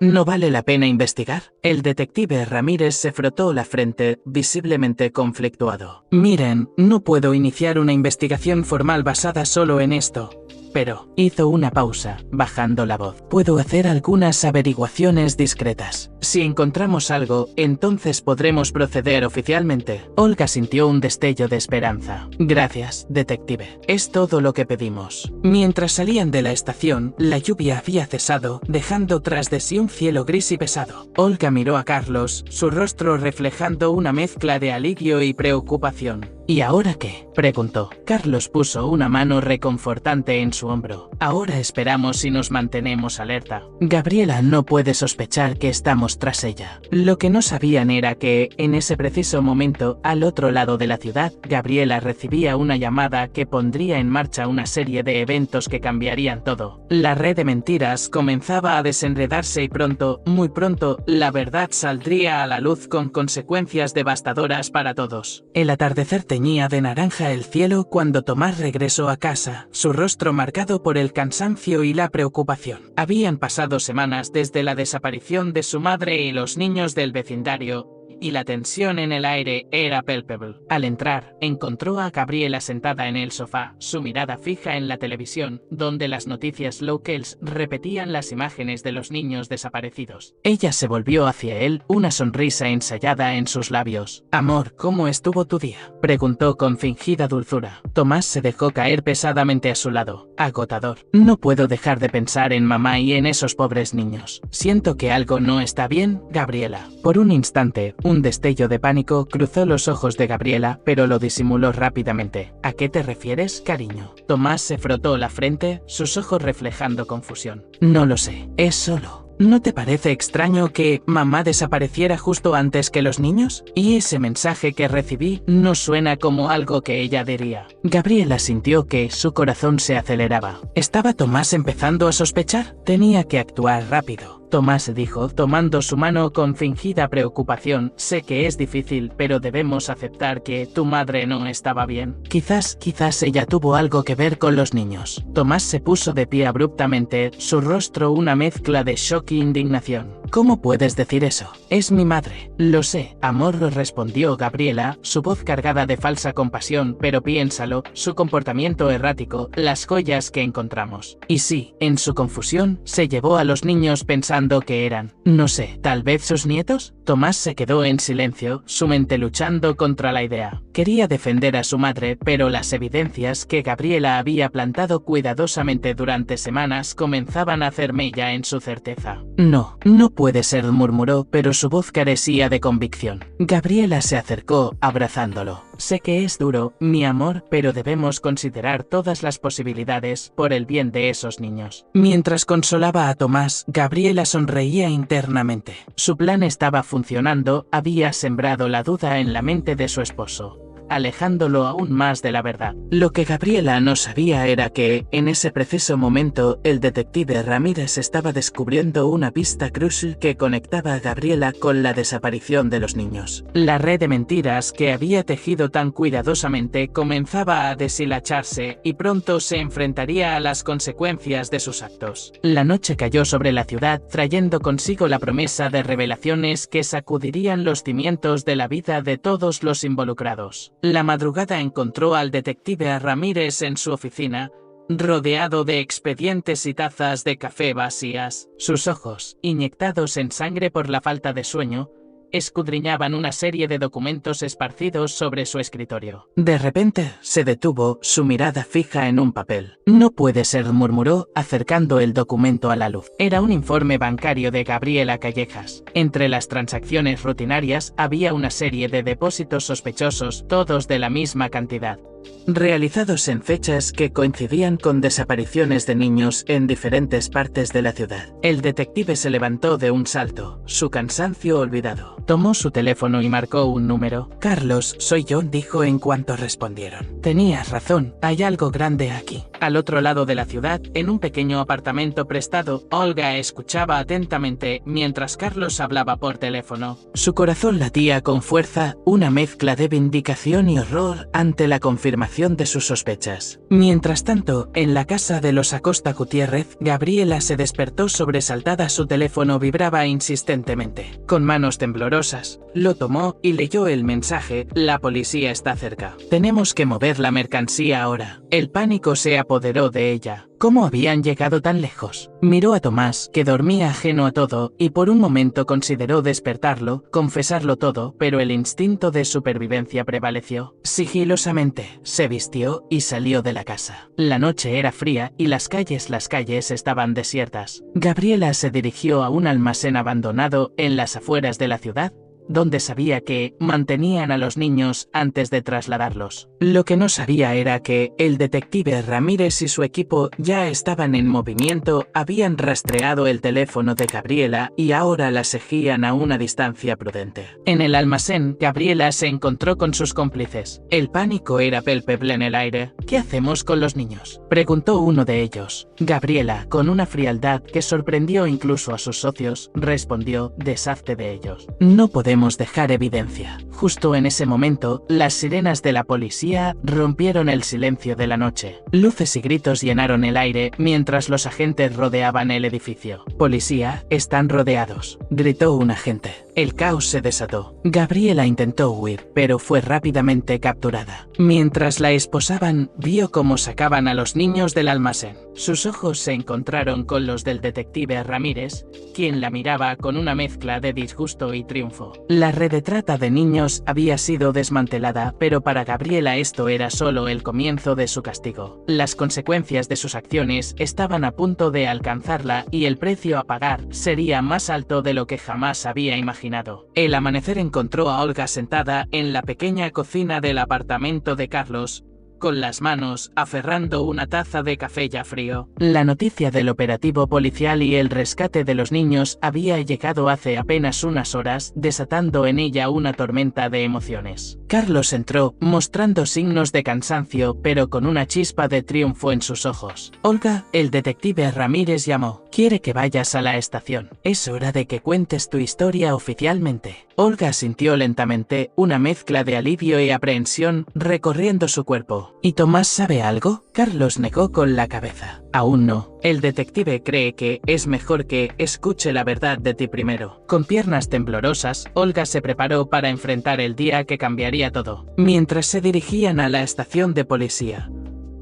¿no vale la pena investigar?». El detective Ramírez se frotó la frente, visiblemente conflictuado. «Miren, no puedo iniciar una investigación formal basada solo en esto. Pero», hizo una pausa, bajando la voz, «puedo hacer algunas averiguaciones discretas. Si encontramos algo, entonces podremos proceder oficialmente». Olga sintió un destello de esperanza. «Gracias, detective. Es todo lo que pedimos». Mientras salían de la estación, la lluvia había cesado, dejando tras de sí un cielo gris y pesado. Olga miró a Carlos, su rostro reflejando una mezcla de alivio y preocupación. «¿Y ahora qué?», preguntó. Carlos puso una mano reconfortante en su hombro. «Ahora esperamos y nos mantenemos alerta. Gabriela no puede sospechar que estamos tras ella». Lo que no sabían era que, en ese preciso momento, al otro lado de la ciudad, Gabriela recibía una llamada que pondría en marcha una serie de eventos que cambiarían todo. La red de mentiras comenzaba a desenredarse y pronto, muy pronto, la verdad saldría a la luz con consecuencias devastadoras para todos. El atardecer teñía de naranja el cielo cuando Tomás regresó a casa, su rostro marcado por el cansancio y la preocupación. Habían pasado semanas desde la desaparición de su madre y los niños del vecindario, y la tensión en el aire era palpable. Al entrar, encontró a Gabriela sentada en el sofá, su mirada fija en la televisión, donde las noticias locales repetían las imágenes de los niños desaparecidos. Ella se volvió hacia él, una sonrisa ensayada en sus labios. «Amor, ¿cómo estuvo tu día?», preguntó con fingida dulzura. Tomás se dejó caer pesadamente a su lado. «Agotador. No puedo dejar de pensar en mamá y en esos pobres niños. Siento que algo no está bien, Gabriela». Por un instante, un destello de pánico cruzó los ojos de Gabriela, pero lo disimuló rápidamente. «¿A qué te refieres, cariño?». Tomás se frotó la frente, sus ojos reflejando confusión. «No lo sé, es solo. ¿No te parece extraño que mamá desapareciera justo antes que los niños? Y ese mensaje que recibí no suena como algo que ella diría». Gabriela sintió que su corazón se aceleraba. ¿Estaba Tomás empezando a sospechar? Tenía que actuar rápido. Tomás dijo, tomando su mano con fingida preocupación, «Sé que es difícil, pero debemos aceptar que tu madre no estaba bien. Quizás ella tuvo algo que ver con los niños». Tomás se puso de pie abruptamente, su rostro una mezcla de shock e indignación. «¿Cómo puedes decir eso? Es mi madre». «Lo sé, amor», respondió Gabriela, su voz cargada de falsa compasión, «pero piénsalo, su comportamiento errático, las joyas que encontramos. Y sí, en su confusión, se llevó a los niños pensando que eran, no sé, tal vez sus nietos». Tomás se quedó en silencio, su mente luchando contra la idea. Quería defender a su madre, pero las evidencias que Gabriela había plantado cuidadosamente durante semanas comenzaban a hacer mella en su certeza. «No puede ser», murmuró, pero su voz carecía de convicción. Gabriela se acercó, abrazándolo. Sé que es duro, mi amor, pero debemos considerar todas las posibilidades por el bien de esos niños. Mientras consolaba a Tomás, Gabriela sonreía internamente. Su plan estaba funcionando, había sembrado la duda en la mente de su esposo, alejándolo aún más de la verdad. Lo que Gabriela no sabía era que, en ese preciso momento, el detective Ramírez estaba descubriendo una pista crucial que conectaba a Gabriela con la desaparición de los niños. La red de mentiras que había tejido tan cuidadosamente comenzaba a deshilacharse y pronto se enfrentaría a las consecuencias de sus actos. La noche cayó sobre la ciudad, trayendo consigo la promesa de revelaciones que sacudirían los cimientos de la vida de todos los involucrados. La madrugada encontró al detective Ramírez en su oficina, rodeado de expedientes y tazas de café vacías. Sus ojos, inyectados en sangre por la falta de sueño, escudriñaban una serie de documentos esparcidos sobre su escritorio. De repente, se detuvo, su mirada fija en un papel. No puede ser, murmuró, acercando el documento a la luz. Era un informe bancario de Gabriela Callejas. Entre las transacciones rutinarias había una serie de depósitos sospechosos, todos de la misma cantidad, realizados en fechas que coincidían con desapariciones de niños en diferentes partes de la ciudad. El detective se levantó de un salto, su cansancio olvidado. Tomó su teléfono y marcó un número. Carlos, soy yo, dijo en cuanto respondieron. Tenías razón, hay algo grande aquí. Al otro lado de la ciudad, en un pequeño apartamento prestado, Olga escuchaba atentamente mientras Carlos hablaba por teléfono. Su corazón latía con fuerza, una mezcla de vindicación y horror ante la confirmación de sus sospechas. Mientras tanto, en la casa de los Acosta Gutiérrez, Gabriela se despertó sobresaltada. Su teléfono vibraba insistentemente. Con manos temblorosas, lo tomó y leyó el mensaje: la policía está cerca. Tenemos que mover la mercancía ahora. El pánico se apoderó de ella. ¿Cómo habían llegado tan lejos? Miró a Tomás, que dormía ajeno a todo, y por un momento consideró despertarlo, confesarlo todo, pero el instinto de supervivencia prevaleció. Sigilosamente, se vistió y salió de la casa. La noche era fría y las calles estaban desiertas. Gabriela se dirigió a un almacén abandonado en las afueras de la ciudad, donde sabía que mantenían a los niños antes de trasladarlos. Lo que no sabía era que el detective Ramírez y su equipo ya estaban en movimiento, habían rastreado el teléfono de Gabriela y ahora la seguían a una distancia prudente. En el almacén, Gabriela se encontró con sus cómplices. El pánico era palpable en el aire. ¿Qué hacemos con los niños?, preguntó uno de ellos. Gabriela, con una frialdad que sorprendió incluso a sus socios, respondió: deshazte de ellos. No podemos dejar evidencia. Justo en ese momento, las sirenas de la policía rompieron el silencio de la noche. Luces y gritos llenaron el aire mientras los agentes rodeaban el edificio. Policía, están rodeados, gritó un agente. El caos se desató. Gabriela intentó huir, pero fue rápidamente capturada. Mientras la esposaban, vio cómo sacaban a los niños del almacén. Sus ojos se encontraron con los del detective Ramírez, quien la miraba con una mezcla de disgusto y triunfo. La red de trata de niños había sido desmantelada, pero para Gabriela esto era solo el comienzo de su castigo. Las consecuencias de sus acciones estaban a punto de alcanzarla y el precio a pagar sería más alto de lo que jamás había imaginado. El amanecer encontró a Olga sentada en la pequeña cocina del apartamento de Carlos, con las manos aferrando una taza de café ya frío. La noticia del operativo policial y el rescate de los niños había llegado hace apenas unas horas, desatando en ella una tormenta de emociones. Carlos entró, mostrando signos de cansancio, pero con una chispa de triunfo en sus ojos. Olga, el detective Ramírez llamó. Quiere que vayas a la estación. Es hora de que cuentes tu historia oficialmente. Olga sintió lentamente, una mezcla de alivio y aprehensión recorriendo su cuerpo. ¿Y Tomás sabe algo? Carlos negó con la cabeza. Aún no. El detective cree que es mejor que escuche la verdad de ti primero. Con piernas temblorosas, Olga se preparó para enfrentar el día que cambiaría todo. Mientras se dirigían a la estación de policía,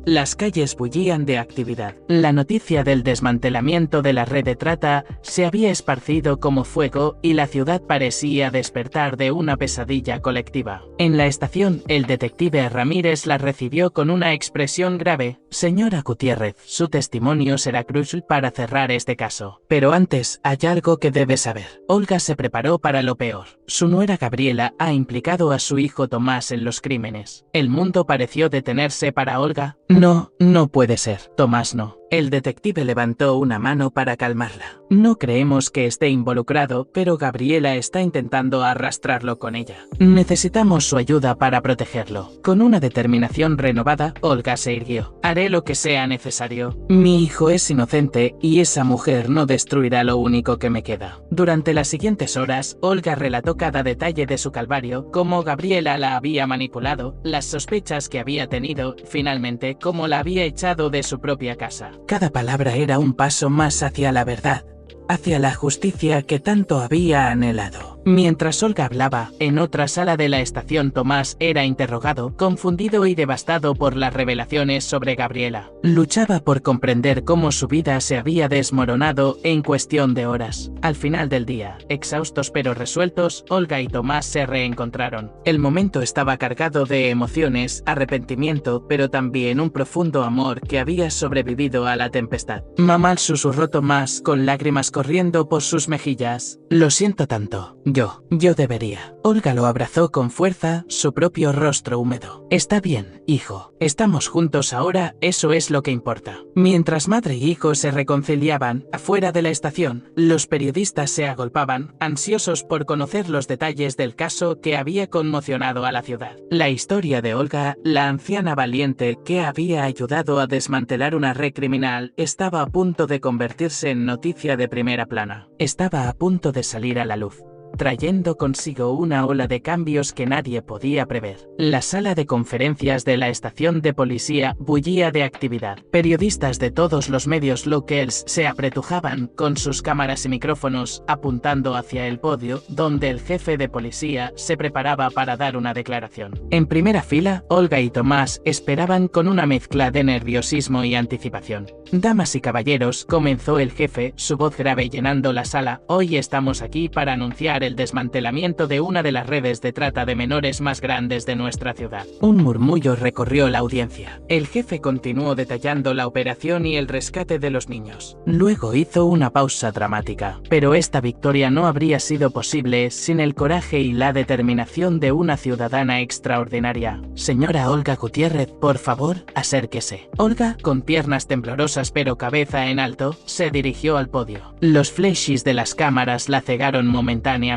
Las calles bullían de actividad. La noticia del desmantelamiento de la red de trata se había esparcido como fuego y la ciudad parecía despertar de una pesadilla colectiva. En la estación, el detective Ramírez la recibió con una expresión grave. Señora Gutiérrez, su testimonio será crucial para cerrar este caso. Pero antes, hay algo que debe saber. Olga se preparó para lo peor. Su nuera Gabriela ha implicado a su hijo Tomás en los crímenes. El mundo pareció detenerse para Olga. No, no puede ser. Tomás no. El detective levantó una mano para calmarla. No creemos que esté involucrado, pero Gabriela está intentando arrastrarlo con ella. Necesitamos su ayuda para protegerlo. Con una determinación renovada, Olga se irguió. Haré lo que sea necesario. Mi hijo es inocente y esa mujer no destruirá lo único que me queda. Durante las siguientes horas, Olga relató cada detalle de su calvario, cómo Gabriela la había manipulado, las sospechas que había tenido, finalmente, cómo la había echado de su propia casa. Cada palabra era un paso más hacia la verdad, hacia la justicia que tanto había anhelado. Mientras Olga hablaba, en otra sala de la estación Tomás era interrogado, confundido y devastado por las revelaciones sobre Gabriela. Luchaba por comprender cómo su vida se había desmoronado en cuestión de horas. Al final del día, exhaustos pero resueltos, Olga y Tomás se reencontraron. El momento estaba cargado de emociones, arrepentimiento, pero también un profundo amor que había sobrevivido a la tempestad. Mamá, susurró Tomás con lágrimas corriendo por sus mejillas. Lo siento tanto. Yo debería. Olga lo abrazó con fuerza, su propio rostro húmedo. Está bien, hijo. Estamos juntos ahora, eso es lo que importa. Mientras madre y hijo se reconciliaban, afuera de la estación, los periodistas se agolpaban, ansiosos por conocer los detalles del caso que había conmocionado a la ciudad. La historia de Olga, la anciana valiente que había ayudado a desmantelar una red criminal, estaba a punto de convertirse en noticia de primera plana. Estaba a punto de salir a la luz, trayendo consigo una ola de cambios que nadie podía prever. La sala de conferencias de la estación de policía bullía de actividad. Periodistas de todos los medios locales se apretujaban con sus cámaras y micrófonos apuntando hacia el podio donde el jefe de policía se preparaba para dar una declaración. En primera fila, Olga y Tomás esperaban con una mezcla de nerviosismo y anticipación. Damas y caballeros, comenzó el jefe, su voz grave llenando la sala, hoy estamos aquí para anunciar el desmantelamiento de una de las redes de trata de menores más grandes de nuestra ciudad. Un murmullo recorrió la audiencia. El jefe continuó detallando la operación y el rescate de los niños. Luego hizo una pausa dramática. Pero esta victoria no habría sido posible sin el coraje y la determinación de una ciudadana extraordinaria. Señora Olga Gutiérrez, por favor, acérquese. Olga, con piernas temblorosas pero cabeza en alto, se dirigió al podio. Los flashes de las cámaras la cegaron momentáneamente.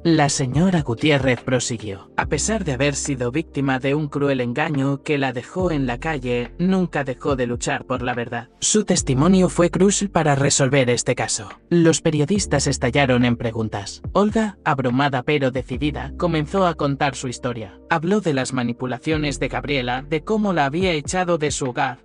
La señora Gutiérrez prosiguió. A pesar de haber sido víctima de un cruel engaño que la dejó en la calle, nunca dejó de luchar por la verdad. Su testimonio fue crucial para resolver este caso. Los periodistas estallaron en preguntas. Olga, abrumada pero decidida, comenzó a contar su historia. Habló de las manipulaciones de Gabriela, de cómo la había echado de su hogar,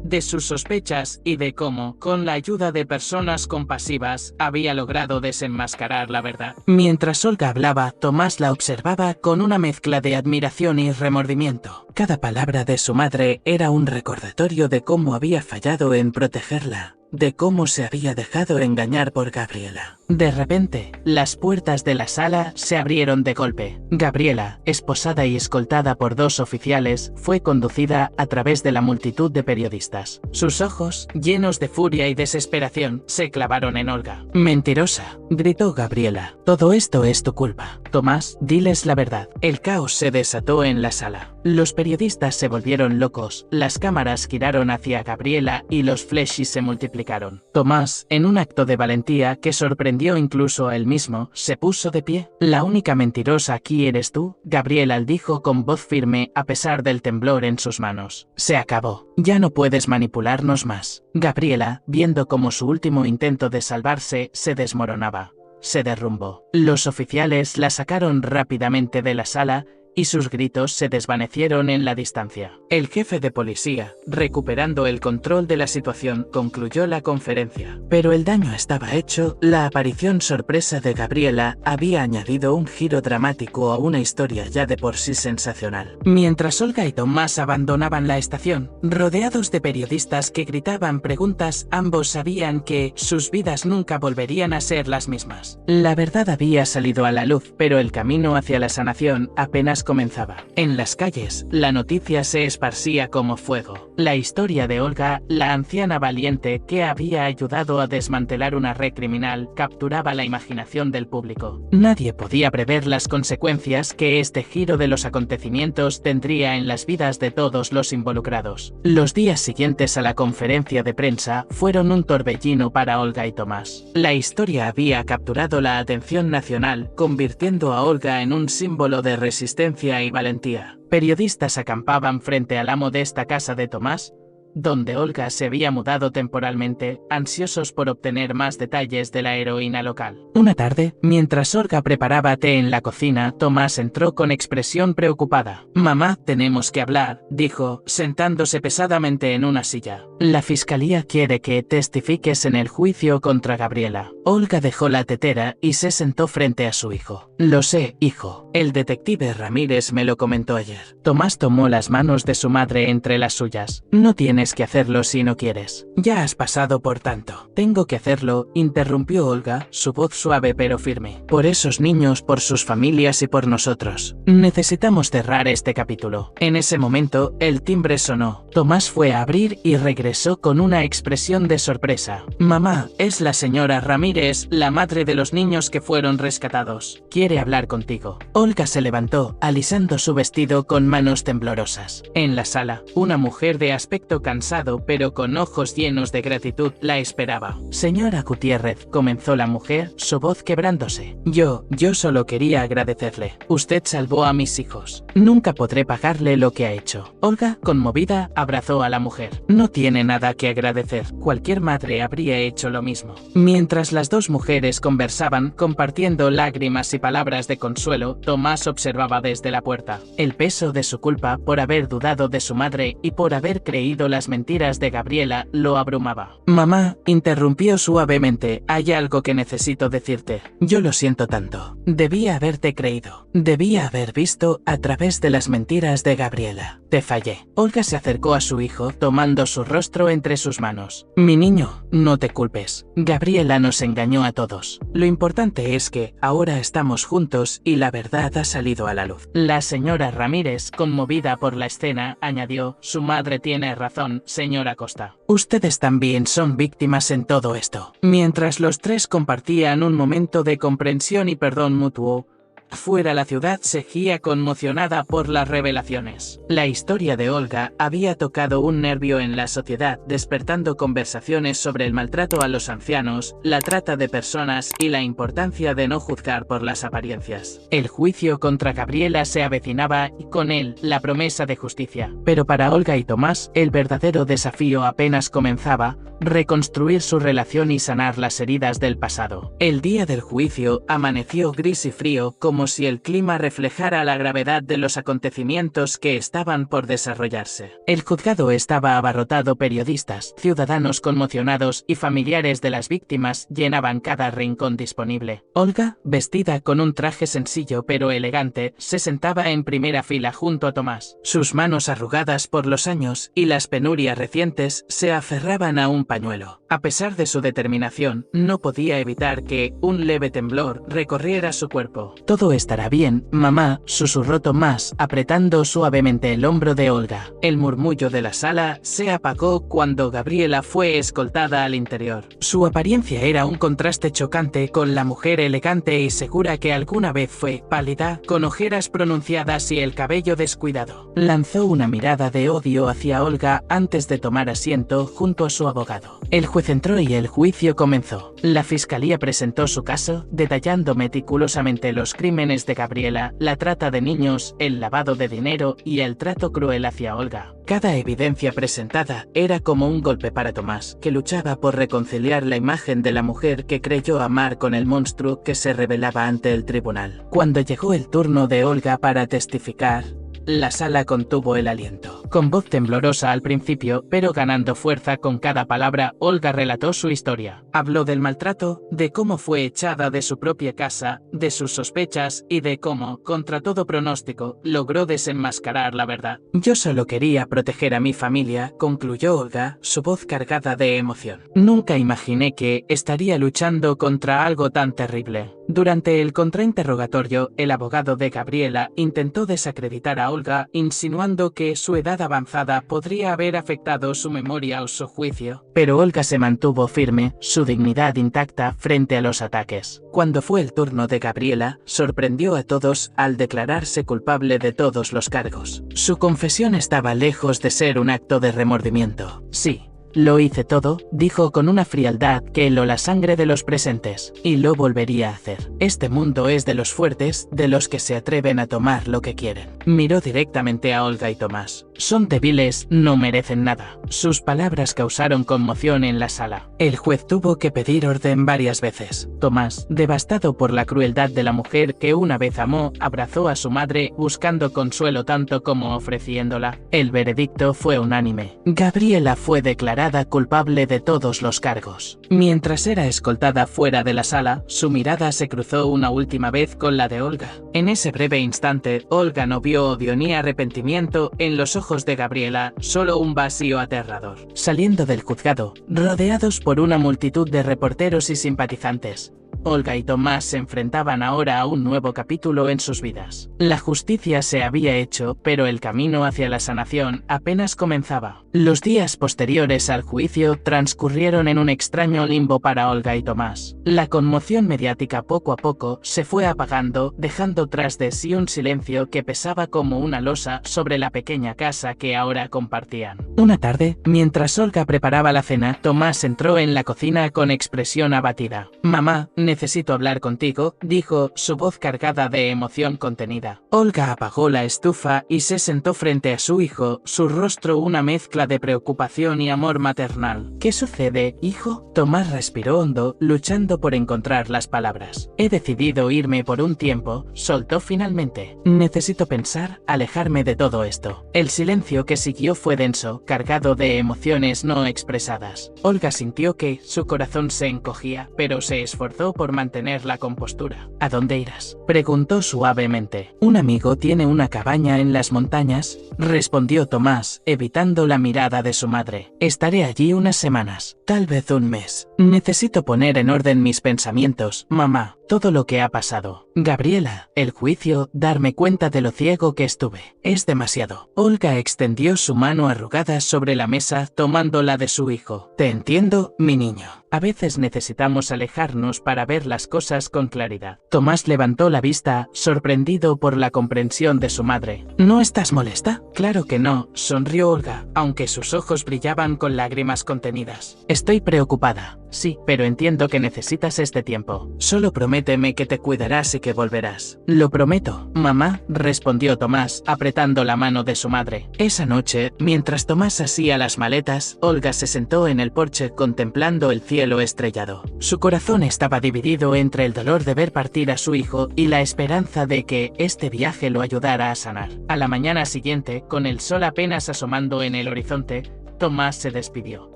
de sus sospechas y de cómo, con la ayuda de personas compasivas, había logrado desenmascarar la verdad. Mientras Olga hablaba, Tomás la observaba con una mezcla de admiración y remordimiento. Cada palabra de su madre era un recordatorio de cómo había fallado en protegerla, de cómo se había dejado engañar por Gabriela. De repente, las puertas de la sala se abrieron de golpe. Gabriela, esposada y escoltada por dos oficiales, fue conducida a través de la multitud de periodistas. Sus ojos, llenos de furia y desesperación, se clavaron en Olga. Mentirosa, gritó Gabriela. Todo esto es tu culpa. Tomás, diles la verdad. El caos se desató en la sala. Los periodistas se volvieron locos, las cámaras giraron hacia Gabriela y los flashes se multiplicaron. Tomás, en un acto de valentía que sorprendió incluso a él mismo, se puso de pie. La única mentirosa aquí eres tú, Gabriela dijo con voz firme a pesar del temblor en sus manos. Se acabó. Ya no puedes manipularnos más. Gabriela, viendo cómo su último intento de salvarse se desmoronaba, se derrumbó. Los oficiales la sacaron rápidamente de la sala y sus gritos se desvanecieron en la distancia. El jefe de policía, recuperando el control de la situación, concluyó la conferencia. Pero el daño estaba hecho. La aparición sorpresa de Gabriela había añadido un giro dramático a una historia ya de por sí sensacional. Mientras Olga y Tomás abandonaban la estación, rodeados de periodistas que gritaban preguntas, ambos sabían que sus vidas nunca volverían a ser las mismas. La verdad había salido a la luz, pero el camino hacia la sanación apenas comenzaba. En las calles, la noticia se esparcía como fuego. La historia de Olga, la anciana valiente que había ayudado a desmantelar una red criminal, capturaba la imaginación del público. Nadie podía prever las consecuencias que este giro de los acontecimientos tendría en las vidas de todos los involucrados. Los días siguientes a la conferencia de prensa fueron un torbellino para Olga y Tomás. La historia había capturado la atención nacional, convirtiendo a Olga en un símbolo de resistencia y valentía. Periodistas acampaban frente al amo de esta casa de Tomás, donde Olga se había mudado temporalmente, ansiosos por obtener más detalles de la heroína local. Una tarde, mientras Olga preparaba té en la cocina, Tomás entró con expresión preocupada. «Mamá, tenemos que hablar», dijo, sentándose pesadamente en una silla. «La fiscalía quiere que testifiques en el juicio contra Gabriela». Olga dejó la tetera y se sentó frente a su hijo. «Lo sé, hijo. El detective Ramírez me lo comentó ayer». Tomás tomó las manos de su madre entre las suyas. «No tienes que hacerlo si no quieres. Ya has pasado por tanto». «Tengo que hacerlo», interrumpió Olga, su voz suave pero firme. «Por esos niños, por sus familias y por nosotros. Necesitamos cerrar este capítulo». En ese momento, el timbre sonó. Tomás fue a abrir y regresó con una expresión de sorpresa. «Mamá, es la señora Ramírez, la madre de los niños que fueron rescatados. Quiere hablar contigo». Olga se levantó, alisando su vestido con manos temblorosas. En la sala, una mujer de aspecto cansado pero con ojos llenos de gratitud la esperaba. «Señora Gutiérrez», comenzó la mujer, su voz quebrándose. Yo solo quería agradecerle. Usted salvó a mis hijos. Nunca podré pagarle lo que ha hecho». Olga, conmovida, abrazó a la mujer. «No tiene nada que agradecer. Cualquier madre habría hecho lo mismo». Mientras las dos mujeres conversaban, compartiendo lágrimas y palabras de consuelo, Tomás observaba desde la puerta. El peso de su culpa por haber dudado de su madre y por haber creído las mentiras de Gabriela lo abrumaba. «Mamá», interrumpió suavemente, «hay algo que necesito decirte. Yo lo siento tanto. Debía haberte creído. Debía haber visto a través de las mentiras de Gabriela. Te fallé». Olga se acercó a su hijo, tomando su rostro entre sus manos. «Mi niño, no te culpes. Gabriela nos engañó a todos. Lo importante es que ahora estamos juntos y la verdad ha salido a la luz». La señora Ramírez, conmovida por la escena, añadió: «Su madre tiene razón, señora Costa. Ustedes también son víctimas en todo esto». Mientras los tres compartían un momento de comprensión y perdón mutuo, fuera la ciudad seguía conmocionada por las revelaciones. La historia de Olga había tocado un nervio en la sociedad, despertando conversaciones sobre el maltrato a los ancianos, la trata de personas y la importancia de no juzgar por las apariencias. El juicio contra Gabriela se avecinaba y con él la promesa de justicia. Pero para Olga y Tomás, el verdadero desafío apenas comenzaba: reconstruir su relación y sanar las heridas del pasado. El día del juicio amaneció gris y frío, como si el clima reflejara la gravedad de los acontecimientos que estaban por desarrollarse. El juzgado estaba abarrotado. Periodistas, ciudadanos conmocionados y familiares de las víctimas llenaban cada rincón disponible. Olga, vestida con un traje sencillo pero elegante, se sentaba en primera fila junto a Tomás. Sus manos arrugadas por los años y las penurias recientes se aferraban a un pañuelo. A pesar de su determinación, no podía evitar que un leve temblor recorriera su cuerpo. «Todo estará bien, mamá», susurró Tomás, apretando suavemente el hombro de Olga. El murmullo de la sala se apagó cuando Gabriela fue escoltada al interior. Su apariencia era un contraste chocante con la mujer elegante y segura que alguna vez fue, pálida, con ojeras pronunciadas y el cabello descuidado. Lanzó una mirada de odio hacia Olga antes de tomar asiento junto a su abogado. El juez entró y el juicio comenzó. La fiscalía presentó su caso, detallando meticulosamente los crímenes de Gabriela, la trata de niños, el lavado de dinero y el trato cruel hacia Olga. Cada evidencia presentada era como un golpe para Tomás, que luchaba por reconciliar la imagen de la mujer que creyó amar con el monstruo que se revelaba ante el tribunal. Cuando llegó el turno de Olga para testificar, la sala contuvo el aliento. Con voz temblorosa al principio, pero ganando fuerza con cada palabra, Olga relató su historia. Habló del maltrato, de cómo fue echada de su propia casa, de sus sospechas y de cómo, contra todo pronóstico, logró desenmascarar la verdad. Yo solo quería proteger a mi familia, concluyó Olga, su voz cargada de emoción. Nunca imaginé que estaría luchando contra algo tan terrible. Durante el contrainterrogatorio, el abogado de Gabriela intentó desacreditar a Olga, insinuando que su edad avanzada podría haber afectado su memoria o su juicio. Pero Olga se mantuvo firme, su dignidad intacta frente a los ataques. Cuando fue el turno de Gabriela, sorprendió a todos al declararse culpable de todos los cargos. Su confesión estaba lejos de ser un acto de remordimiento. Sí. Lo hice todo, dijo con una frialdad que heló la sangre de los presentes, y lo volvería a hacer. Este mundo es de los fuertes, de los que se atreven a tomar lo que quieren. Miró directamente a Olga y Tomás. Son débiles, no merecen nada. Sus palabras causaron conmoción en la sala. El juez tuvo que pedir orden varias veces. Tomás, devastado por la crueldad de la mujer que una vez amó, abrazó a su madre, buscando consuelo tanto como ofreciéndola. El veredicto fue unánime. Gabriela fue declarada culpable de todos los cargos. Mientras era escoltada fuera de la sala, su mirada se cruzó una última vez con la de Olga. En ese breve instante, Olga no vio odio ni arrepentimiento en los ojos de Gabriela, solo un vacío aterrador. Saliendo del juzgado, rodeados por una multitud de reporteros y simpatizantes, Olga y Tomás se enfrentaban ahora a un nuevo capítulo en sus vidas. La justicia se había hecho, pero el camino hacia la sanación apenas comenzaba. Los días posteriores al juicio transcurrieron en un extraño limbo para Olga y Tomás. La conmoción mediática poco a poco se fue apagando, dejando tras de sí un silencio que pesaba como una losa sobre la pequeña casa que ahora compartían. Una tarde, mientras Olga preparaba la cena, Tomás entró en la cocina con expresión abatida. «Mamá, necesito hablar contigo», dijo, su voz cargada de emoción contenida. Olga apagó la estufa y se sentó frente a su hijo, su rostro una mezcla de preocupación y amor maternal. «¿Qué sucede, hijo?». Tomás respiró hondo, luchando por encontrar las palabras. «He decidido irme por un tiempo», soltó finalmente. «Necesito pensar, alejarme de todo esto». El silencio que siguió fue denso, cargado de emociones no expresadas. Olga sintió que su corazón se encogía, pero se esforzó por mantener la compostura. «¿A dónde irás?», preguntó suavemente. «Un amigo tiene una cabaña en las montañas», respondió Tomás, evitando la mirada de su madre. «Estaré allí unas semanas, tal vez un mes. Necesito poner en orden mis pensamientos, mamá, todo lo que ha pasado. Gabriela, el juicio, darme cuenta de lo ciego que estuve. Es demasiado». Olga extendió su mano arrugada sobre la mesa, tomándola de su hijo. «Te entiendo, mi niño. A veces necesitamos alejarnos para ver las cosas con claridad». Tomás levantó la vista, sorprendido por la comprensión de su madre. «¿No estás molesta?». «Claro que no», sonrió Olga, aunque sus ojos brillaban con lágrimas contenidas. «Estoy preocupada. Sí, pero entiendo que necesitas este tiempo. Solo prométeme que te cuidarás y que volverás». «Lo prometo, mamá», respondió Tomás, apretando la mano de su madre. Esa noche, mientras Tomás hacía las maletas, Olga se sentó en el porche contemplando el cielo estrellado. Su corazón estaba dividido entre el dolor de ver partir a su hijo y la esperanza de que este viaje lo ayudara a sanar. A la mañana siguiente, con el sol apenas asomando en el horizonte, Tomás se despidió.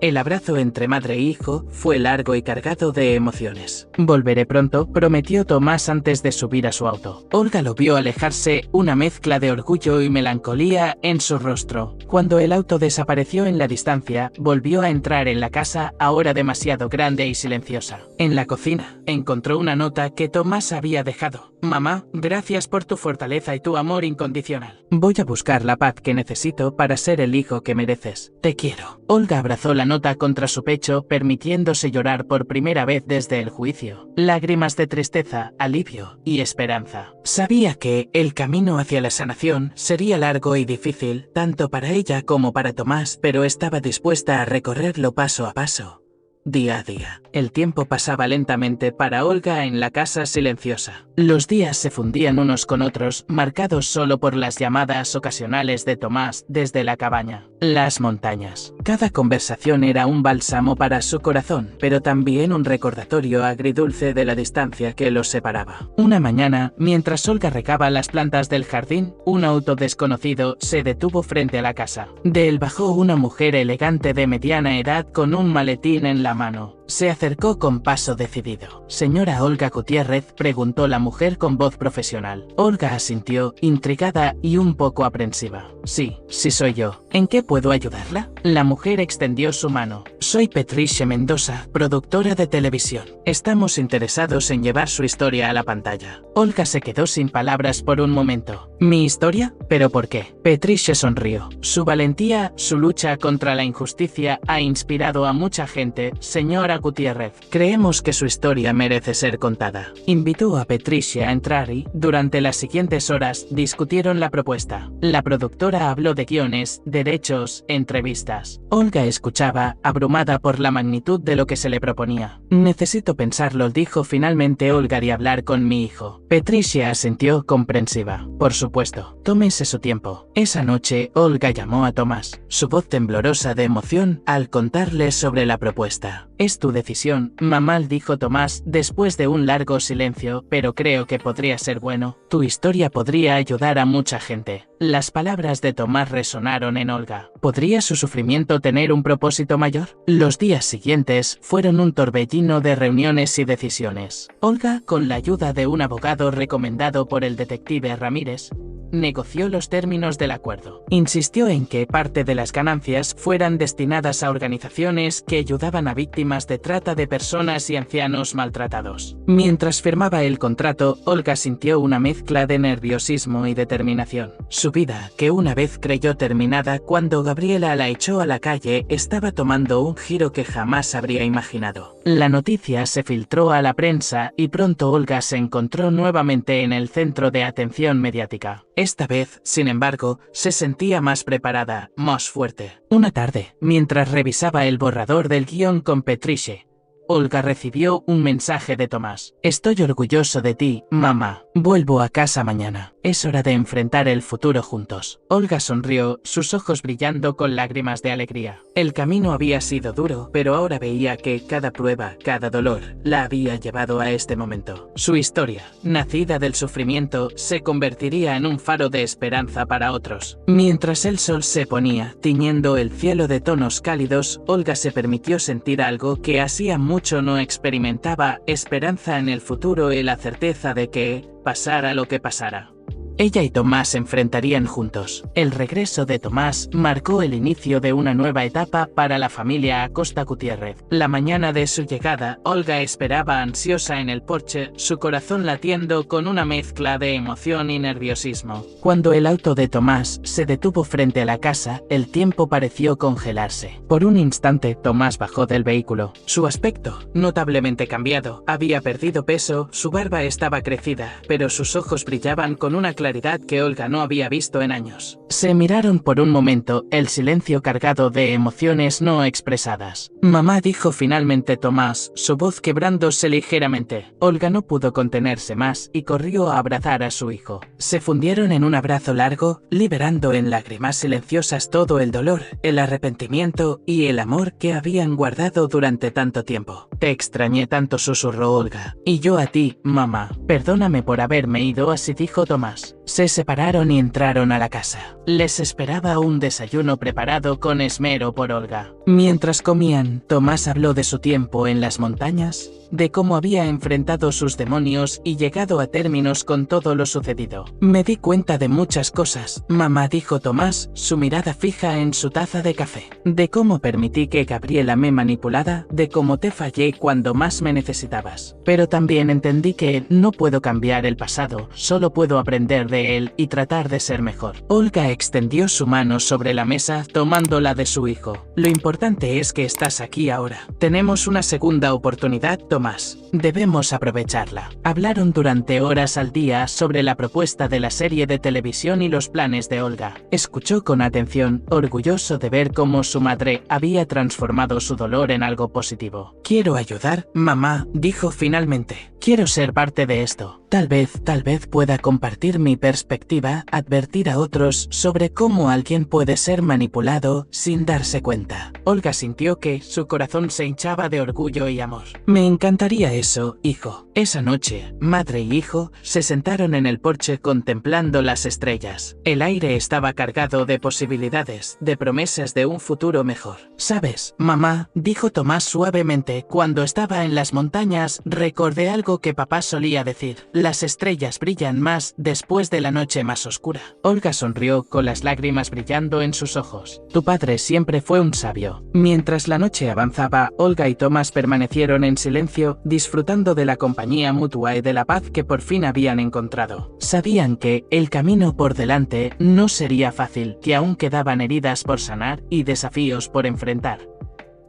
El abrazo entre madre e hijo fue largo y cargado de emociones. «Volveré pronto», prometió Tomás antes de subir a su auto. Olga lo vio alejarse, una mezcla de orgullo y melancolía en su rostro. Cuando el auto desapareció en la distancia, volvió a entrar en la casa, ahora demasiado grande y silenciosa. En la cocina, encontró una nota que Tomás había dejado. «Mamá, gracias por tu fortaleza y tu amor incondicional. Voy a buscar la paz que necesito para ser el hijo que mereces. Te quiero». Olga abrazó la nota contra su pecho, permitiéndose llorar por primera vez desde el juicio. Lágrimas de tristeza, alivio y esperanza. Sabía que el camino hacia la sanación sería largo y difícil, tanto para ella como para Tomás, pero estaba dispuesta a recorrerlo paso a paso, día a día. El tiempo pasaba lentamente para Olga en la casa silenciosa. Los días se fundían unos con otros, marcados solo por las llamadas ocasionales de Tomás desde la cabaña. Las montañas. Cada conversación era un bálsamo para su corazón, pero también un recordatorio agridulce de la distancia que los separaba. Una mañana, mientras Olga regaba las plantas del jardín, un auto desconocido se detuvo frente a la casa. De él bajó una mujer elegante de mediana edad con un maletín en la mano. Se acercó con paso decidido. «¿Señora Olga Gutiérrez?», preguntó la mujer con voz profesional. Olga asintió, intrigada y un poco aprensiva. Sí soy yo. ¿En qué puedo ayudarla?». La mujer extendió su mano. «Soy Patricia Mendoza, productora de televisión. Estamos interesados en llevar su historia a la pantalla». Olga se quedó sin palabras por un momento. «¿Mi historia? ¿Pero por qué?». Patricia sonrió. «Su valentía, su lucha contra la injusticia ha inspirado a mucha gente, señora Gutiérrez. Creemos que su historia merece ser contada». Invitó a Patricia a entrar y, durante las siguientes horas, discutieron la propuesta. La productora habló de guiones, derechos, entrevistas. Olga escuchaba, abrumada por la magnitud de lo que se le proponía. «Necesito pensarlo», dijo finalmente Olga, «y hablar con mi hijo». Patricia asintió comprensiva. «Por supuesto, tómese su tiempo». Esa noche, Olga llamó a Tomás, su voz temblorosa de emoción al contarle sobre la propuesta. «Es tu decisión, mamá», dijo Tomás después de un largo silencio, «pero creo que podría ser bueno. Tu historia podría ayudar a mucha gente». Las palabras de Tomás resonaron en Olga. ¿Podría su sufrimiento tener un propósito mayor? Los días siguientes fueron un torbellino de reuniones y decisiones. Olga, con la ayuda de un abogado recomendado por el detective Ramírez, negoció los términos del acuerdo. Insistió en que parte de las ganancias fueran destinadas a organizaciones que ayudaban a víctimas de trata de personas y ancianos maltratados. Mientras firmaba el contrato, Olga sintió una mezcla de nerviosismo y determinación. Su vida, que una vez creyó terminada cuando Gabriela la echó a la calle, estaba tomando un giro que jamás habría imaginado. La noticia se filtró a la prensa y pronto Olga se encontró nuevamente en el centro de atención mediática. Esta vez, sin embargo, se sentía más preparada, más fuerte. Una tarde, mientras revisaba el borrador del guión con Patricia, Olga recibió un mensaje de Tomás. «Estoy orgulloso de ti, mamá. Vuelvo a casa mañana. Es hora de enfrentar el futuro juntos». Olga sonrió, sus ojos brillando con lágrimas de alegría. El camino había sido duro, pero ahora veía que cada prueba, cada dolor, la había llevado a este momento. Su historia, nacida del sufrimiento, se convertiría en un faro de esperanza para otros. Mientras el sol se ponía, tiñendo el cielo de tonos cálidos, Olga se permitió sentir algo que hacía mucho no experimentaba: esperanza en el futuro y la certeza de que, pasara lo que pasara, ella y Tomás se enfrentarían juntos. El regreso de Tomás marcó el inicio de una nueva etapa para la familia Acosta Gutiérrez. La mañana de su llegada, Olga esperaba ansiosa en el porche, su corazón latiendo con una mezcla de emoción y nerviosismo. Cuando el auto de Tomás se detuvo frente a la casa, el tiempo pareció congelarse. Por un instante, Tomás bajó del vehículo. Su aspecto, notablemente cambiado, había perdido peso, su barba estaba crecida, pero sus ojos brillaban con una claridad que Olga no había visto en años. Se miraron por un momento, el silencio cargado de emociones no expresadas. «Mamá», dijo finalmente Tomás, su voz quebrándose ligeramente. Olga no pudo contenerse más y corrió a abrazar a su hijo. Se fundieron en un abrazo largo, liberando en lágrimas silenciosas todo el dolor, el arrepentimiento y el amor que habían guardado durante tanto tiempo. «Te extrañé tanto», susurró Olga. «Y yo a ti, mamá. Perdóname por haberme ido así», dijo Tomás. Se separaron y entraron a la casa. Les esperaba un desayuno preparado con esmero por Olga. Mientras comían, Tomás habló de su tiempo en las montañas, de cómo había enfrentado sus demonios y llegado a términos con todo lo sucedido. «Me di cuenta de muchas cosas, mamá», dijo Tomás, su mirada fija en su taza de café. «De cómo permití que Gabriela me manipulara, de cómo te fallé cuando más me necesitabas. Pero también entendí que no puedo cambiar el pasado, solo puedo aprender de él y tratar de ser mejor». Olga extendió su mano sobre la mesa, tomándola de su hijo. «Lo importante es que estás aquí ahora. Tenemos una segunda oportunidad, Tomás. Debemos aprovecharla». Hablaron durante horas al día sobre la propuesta de la serie de televisión y los planes de Olga. Escuchó con atención, orgulloso de ver cómo su madre había transformado su dolor en algo positivo. «Quiero ayudar, mamá», dijo finalmente. Quiero ser parte de esto. Tal vez pueda compartir mi perspectiva, advertir a otros sobre cómo alguien puede ser manipulado sin darse cuenta. Olga sintió que su corazón se hinchaba de orgullo y amor. Me encantaría eso, hijo. Esa noche, madre y hijo se sentaron en el porche contemplando las estrellas. El aire estaba cargado de posibilidades, de promesas de un futuro mejor. ¿Sabes, mamá?, dijo Tomás suavemente, cuando estaba en las montañas, recordé algo que papá solía decir. Las estrellas brillan más después de la noche más oscura. Olga sonrió con las lágrimas brillando en sus ojos. Tu padre siempre fue un sabio. Mientras la noche avanzaba, Olga y Tomás permanecieron en silencio, disfrutando de la compañía mutua y de la paz que por fin habían encontrado. Sabían que el camino por delante no sería fácil, que aún quedaban heridas por sanar y desafíos por enfrentar.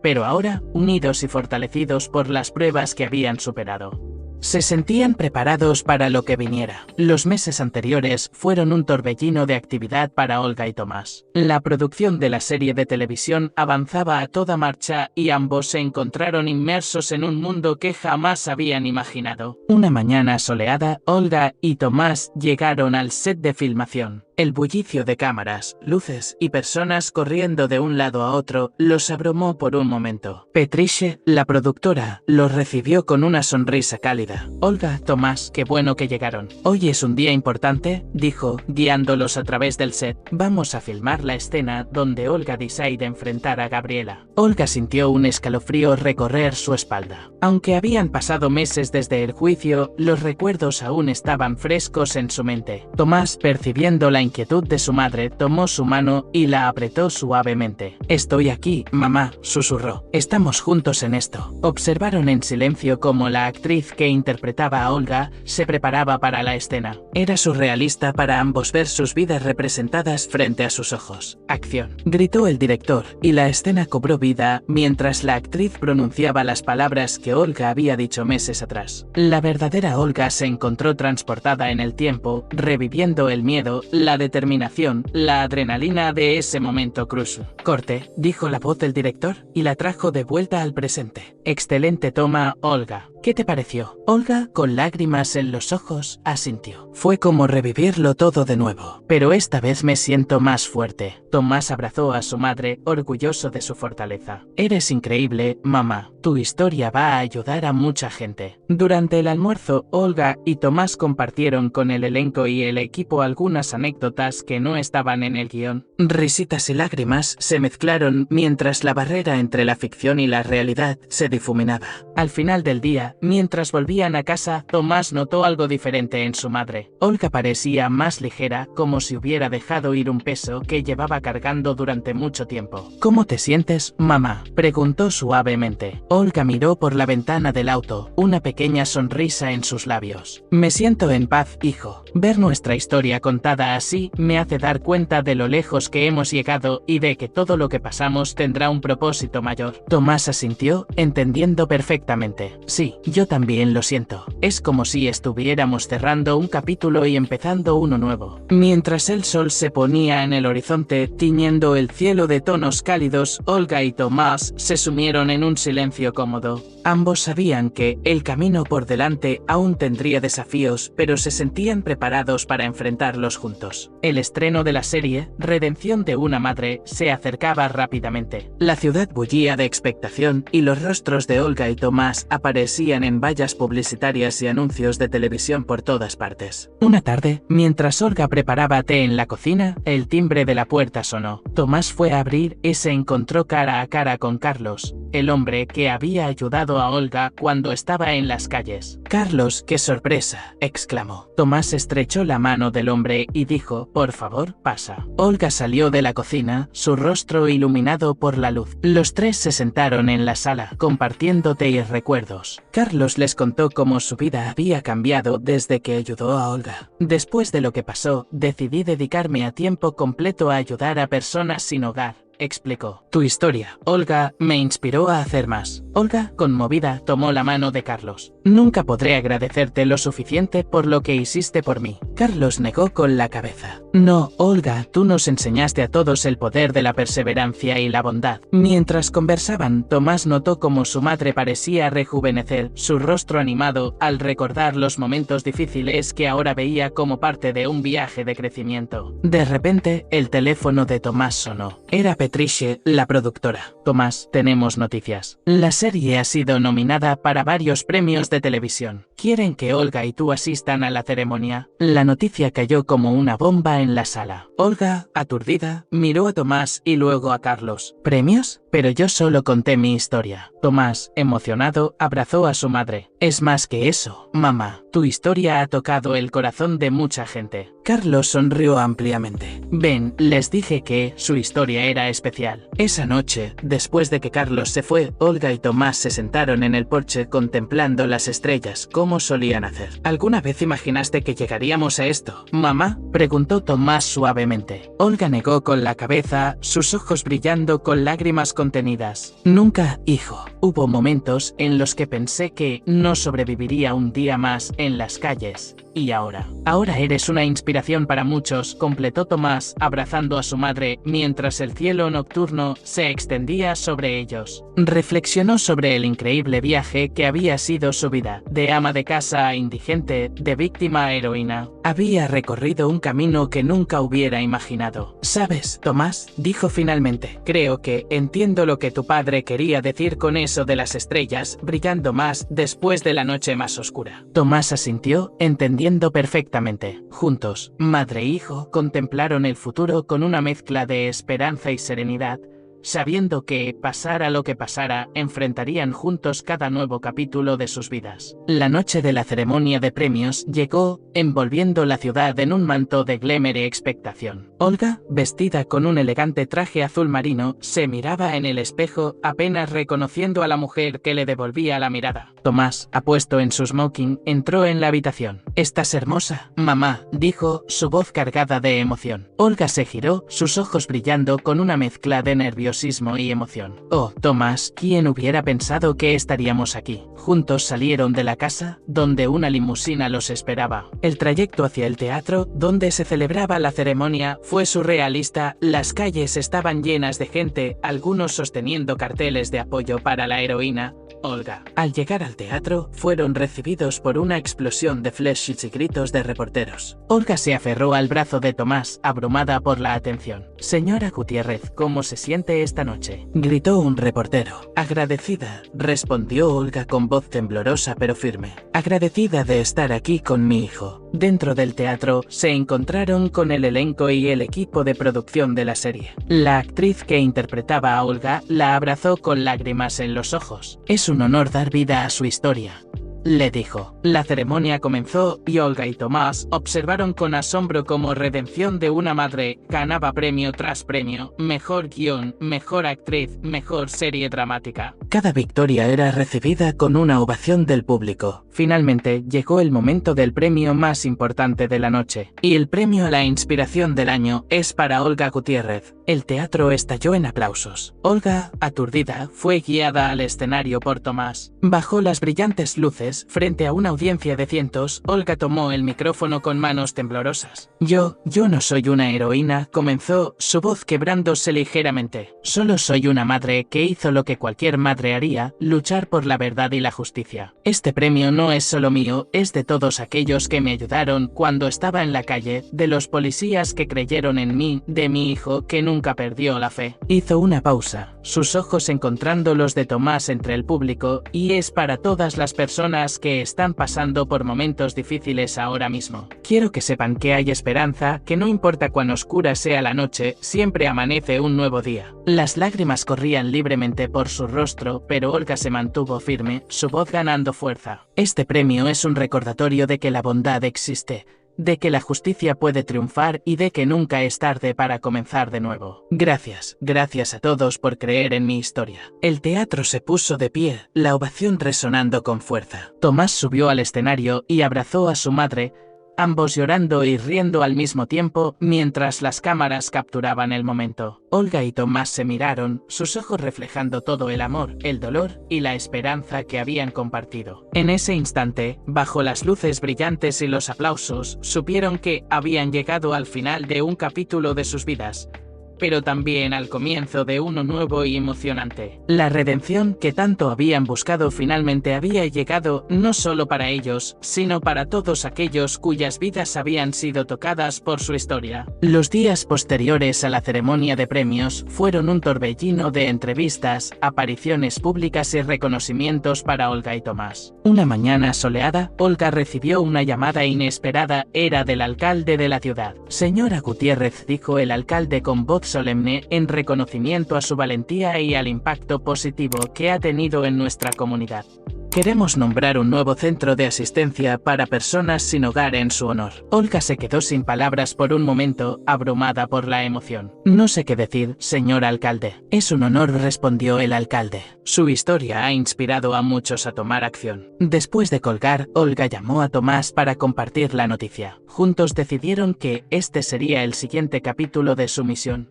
Pero ahora, unidos y fortalecidos por las pruebas que habían superado, se sentían preparados para lo que viniera. Los meses anteriores fueron un torbellino de actividad para Olga y Tomás. La producción de la serie de televisión avanzaba a toda marcha y ambos se encontraron inmersos en un mundo que jamás habían imaginado. Una mañana soleada, Olga y Tomás llegaron al set de filmación. El bullicio de cámaras, luces y personas corriendo de un lado a otro los abrumó por un momento. Patricia, la productora, los recibió con una sonrisa cálida. Olga, Tomás, qué bueno que llegaron. Hoy es un día importante, dijo, guiándolos a través del set. Vamos a filmar la escena donde Olga decide enfrentar a Gabriela. Olga sintió un escalofrío recorrer su espalda. Aunque habían pasado meses desde el juicio, los recuerdos aún estaban frescos en su mente. Tomás, percibiendo la inquietud de su madre, tomó su mano y la apretó suavemente. Estoy aquí, mamá, susurró. Estamos juntos en esto. Observaron en silencio cómo la actriz que interpretaba a Olga se preparaba para la escena. Era surrealista para ambos ver sus vidas representadas frente a sus ojos. Acción, gritó el director, y la escena cobró vida mientras la actriz pronunciaba las palabras que Olga había dicho meses atrás. La verdadera Olga se encontró transportada en el tiempo, reviviendo el miedo, la determinación, la adrenalina de ese momento crucial. Corte, dijo la voz del director, y la trajo de vuelta al presente. Excelente toma, Olga. ¿Qué te pareció? Olga, con lágrimas en los ojos, asintió. Fue como revivirlo todo de nuevo. Pero esta vez me siento más fuerte. Tomás abrazó a su madre, orgulloso de su fortaleza. Eres increíble, mamá. Tu historia va a ayudar a mucha gente. Durante el almuerzo, Olga y Tomás compartieron con el elenco y el equipo algunas anécdotas que no estaban en el guión. Risitas y lágrimas se mezclaron mientras la barrera entre la ficción y la realidad se difuminaba. Al final del día, mientras volvían a casa, Tomás notó algo diferente en su madre. Olga parecía más ligera, como si hubiera dejado ir un peso que llevaba cargando durante mucho tiempo. ¿Cómo te sientes, mamá?, preguntó suavemente. Olga miró por la ventana del auto, una pequeña sonrisa en sus labios. Me siento en paz, hijo. Ver nuestra historia contada así me hace dar cuenta de lo lejos que hemos llegado y de que todo lo que pasamos tendrá un propósito mayor. Tomás asintió, entendiendo perfectamente. Sí, yo también lo siento. Es como si estuviéramos cerrando un capítulo y empezando uno nuevo. Mientras el sol se ponía en el horizonte, tiñendo el cielo de tonos cálidos, Olga y Tomás se sumieron en un silencio cómodo. Ambos sabían que el camino por delante aún tendría desafíos, pero se sentían preparados para enfrentarlos juntos. El estreno de la serie, Redención de una madre, se acercaba rápidamente. La ciudad bullía de expectación y los rostros de Olga y Tomás aparecían en vallas publicitarias y anuncios de televisión por todas partes. Una tarde, mientras Olga preparaba té en la cocina, el timbre de la puerta sonó. Tomás fue a abrir y se encontró cara a cara con Carlos, el hombre que había ayudado a Olga cuando estaba en las calles. Carlos, qué sorpresa, exclamó. Tomás estrechó la mano del hombre y dijo, por favor, pasa. Olga salió de la cocina, su rostro iluminado por la luz. Los tres se sentaron en la sala, compartiendo té y recuerdos. Carlos les contó cómo su vida había cambiado desde que ayudó a Olga. Después de lo que pasó, decidí dedicarme a tiempo completo a ayudar a personas sin hogar. explicó. Tu historia, Olga, me inspiró a hacer más. Olga, conmovida, tomó la mano de Carlos. Nunca podré agradecerte lo suficiente por lo que hiciste por mí. Carlos negó con la cabeza. No, Olga, tú nos enseñaste a todos el poder de la perseverancia y la bondad. Mientras conversaban, Tomás notó cómo su madre parecía rejuvenecer, su rostro animado, al recordar los momentos difíciles que ahora veía como parte de un viaje de crecimiento. De repente, el teléfono de Tomás sonó. Era Patricia, la productora. Tomás, tenemos noticias. La serie ha sido nominada para varios premios de televisión. Quieren que Olga y tú asistan a la ceremonia. La noticia cayó como una bomba en la sala. Olga, aturdida, miró a Tomás y luego a Carlos. ¿Premios? Pero yo solo conté mi historia. Tomás, emocionado, abrazó a su madre. Es más que eso, mamá. Tu historia ha tocado el corazón de mucha gente. Carlos sonrió ampliamente. Ven, les dije que su historia era especial. Esa noche, después de que Carlos se fue, Olga y Tomás se sentaron en el porche contemplando las estrellas como solían hacer. ¿Alguna vez imaginaste que llegaríamos a esto, mamá?, preguntó Tomás suavemente. Olga negó con la cabeza, sus ojos brillando con lágrimas contenidas. Nunca, hijo. Hubo momentos en los que pensé que no sobreviviría un día más en las calles. Y ahora eres una inspiración para muchos, completó Tomás, abrazando a su madre, mientras el cielo nocturno se extendía sobre ellos. Reflexionó sobre el increíble viaje que había sido su vida, de ama de casa a indigente, de víctima a heroína. Había recorrido un camino que nunca hubiera imaginado. ¿Sabes, Tomás?, dijo finalmente. Creo que entiendo lo que tu padre quería decir con eso de las estrellas brillando más después de la noche más oscura. Tomás asintió, entendiendo perfectamente. Juntos, madre e hijo, contemplaron el futuro con una mezcla de esperanza y serenidad, sabiendo que, pasara lo que pasara, enfrentarían juntos cada nuevo capítulo de sus vidas. La noche de la ceremonia de premios llegó, envolviendo la ciudad en un manto de glamour y expectación. Olga, vestida con un elegante traje azul marino, se miraba en el espejo, apenas reconociendo a la mujer que le devolvía la mirada. Tomás, apuesto en su smoking, entró en la habitación. «Estás hermosa, mamá», dijo, su voz cargada de emoción. Olga se giró, sus ojos brillando con una mezcla de nervios y emoción. Oh, Tomás, ¿quién hubiera pensado que estaríamos aquí? Juntos salieron de la casa, donde una limusina los esperaba. El trayecto hacia el teatro, donde se celebraba la ceremonia, fue surrealista. Las calles estaban llenas de gente, algunos sosteniendo carteles de apoyo para la heroína, Olga. Al llegar al teatro, fueron recibidos por una explosión de flashes y gritos de reporteros. Olga se aferró al brazo de Tomás, abrumada por la atención. Señora Gutiérrez, ¿cómo se siente esta noche?, gritó un reportero. Agradecida, respondió Olga con voz temblorosa pero firme. Agradecida de estar aquí con mi hijo. Dentro del teatro, se encontraron con el elenco y el equipo de producción de la serie. La actriz que interpretaba a Olga la abrazó con lágrimas en los ojos. Es un honor dar vida a su historia, le dijo. La ceremonia comenzó y Olga y Tomás observaron con asombro cómo Redención de una madre ganaba premio tras premio, mejor guión, mejor actriz, mejor serie dramática. Cada victoria era recibida con una ovación del público. Finalmente llegó el momento del premio más importante de la noche, y el premio a la inspiración del año es para Olga Gutiérrez. El teatro estalló en aplausos. Olga, aturdida, fue guiada al escenario por Tomás. Bajo las brillantes luces, frente a una audiencia de cientos, Olga tomó el micrófono con manos temblorosas. Yo no soy una heroína, comenzó, su voz quebrándose ligeramente. Solo soy una madre que hizo lo que cualquier madre haría, luchar por la verdad y la justicia. Este premio no es solo mío, es de todos aquellos que me ayudaron cuando estaba en la calle, de los policías que creyeron en mí, de mi hijo que nunca perdió la fe. Hizo una pausa, sus ojos encontrando los de Tomás entre el público, y es para todas las personas que están pasando por momentos difíciles ahora mismo. Quiero que sepan que hay esperanza, que no importa cuán oscura sea la noche, siempre amanece un nuevo día. Las lágrimas corrían libremente por su rostro, pero Olga se mantuvo firme, su voz ganando fuerza. Este premio es un recordatorio de que la bondad existe, de que la justicia puede triunfar y de que nunca es tarde para comenzar de nuevo. Gracias a todos por creer en mi historia. El teatro se puso de pie, la ovación resonando con fuerza. Tomás subió al escenario y abrazó a su madre, ambos llorando y riendo al mismo tiempo mientras las cámaras capturaban el momento. Olga y Tomás se miraron, sus ojos reflejando todo el amor, el dolor y la esperanza que habían compartido. En ese instante, bajo las luces brillantes y los aplausos, supieron que habían llegado al final de un capítulo de sus vidas, pero también al comienzo de uno nuevo y emocionante. La redención que tanto habían buscado finalmente había llegado, no solo para ellos, sino para todos aquellos cuyas vidas habían sido tocadas por su historia. Los días posteriores a la ceremonia de premios fueron un torbellino de entrevistas, apariciones públicas y reconocimientos para Olga y Tomás. Una mañana soleada, Olga recibió una llamada inesperada, era del alcalde de la ciudad. Señora Gutiérrez, dijo el alcalde con voz solemne, en reconocimiento a su valentía y al impacto positivo que ha tenido en nuestra comunidad. Queremos nombrar un nuevo centro de asistencia para personas sin hogar en su honor. Olga se quedó sin palabras por un momento, abrumada por la emoción. No sé qué decir, señor alcalde. Es un honor, respondió el alcalde. Su historia ha inspirado a muchos a tomar acción. Después de colgar, Olga llamó a Tomás para compartir la noticia. Juntos decidieron que este sería el siguiente capítulo de su misión: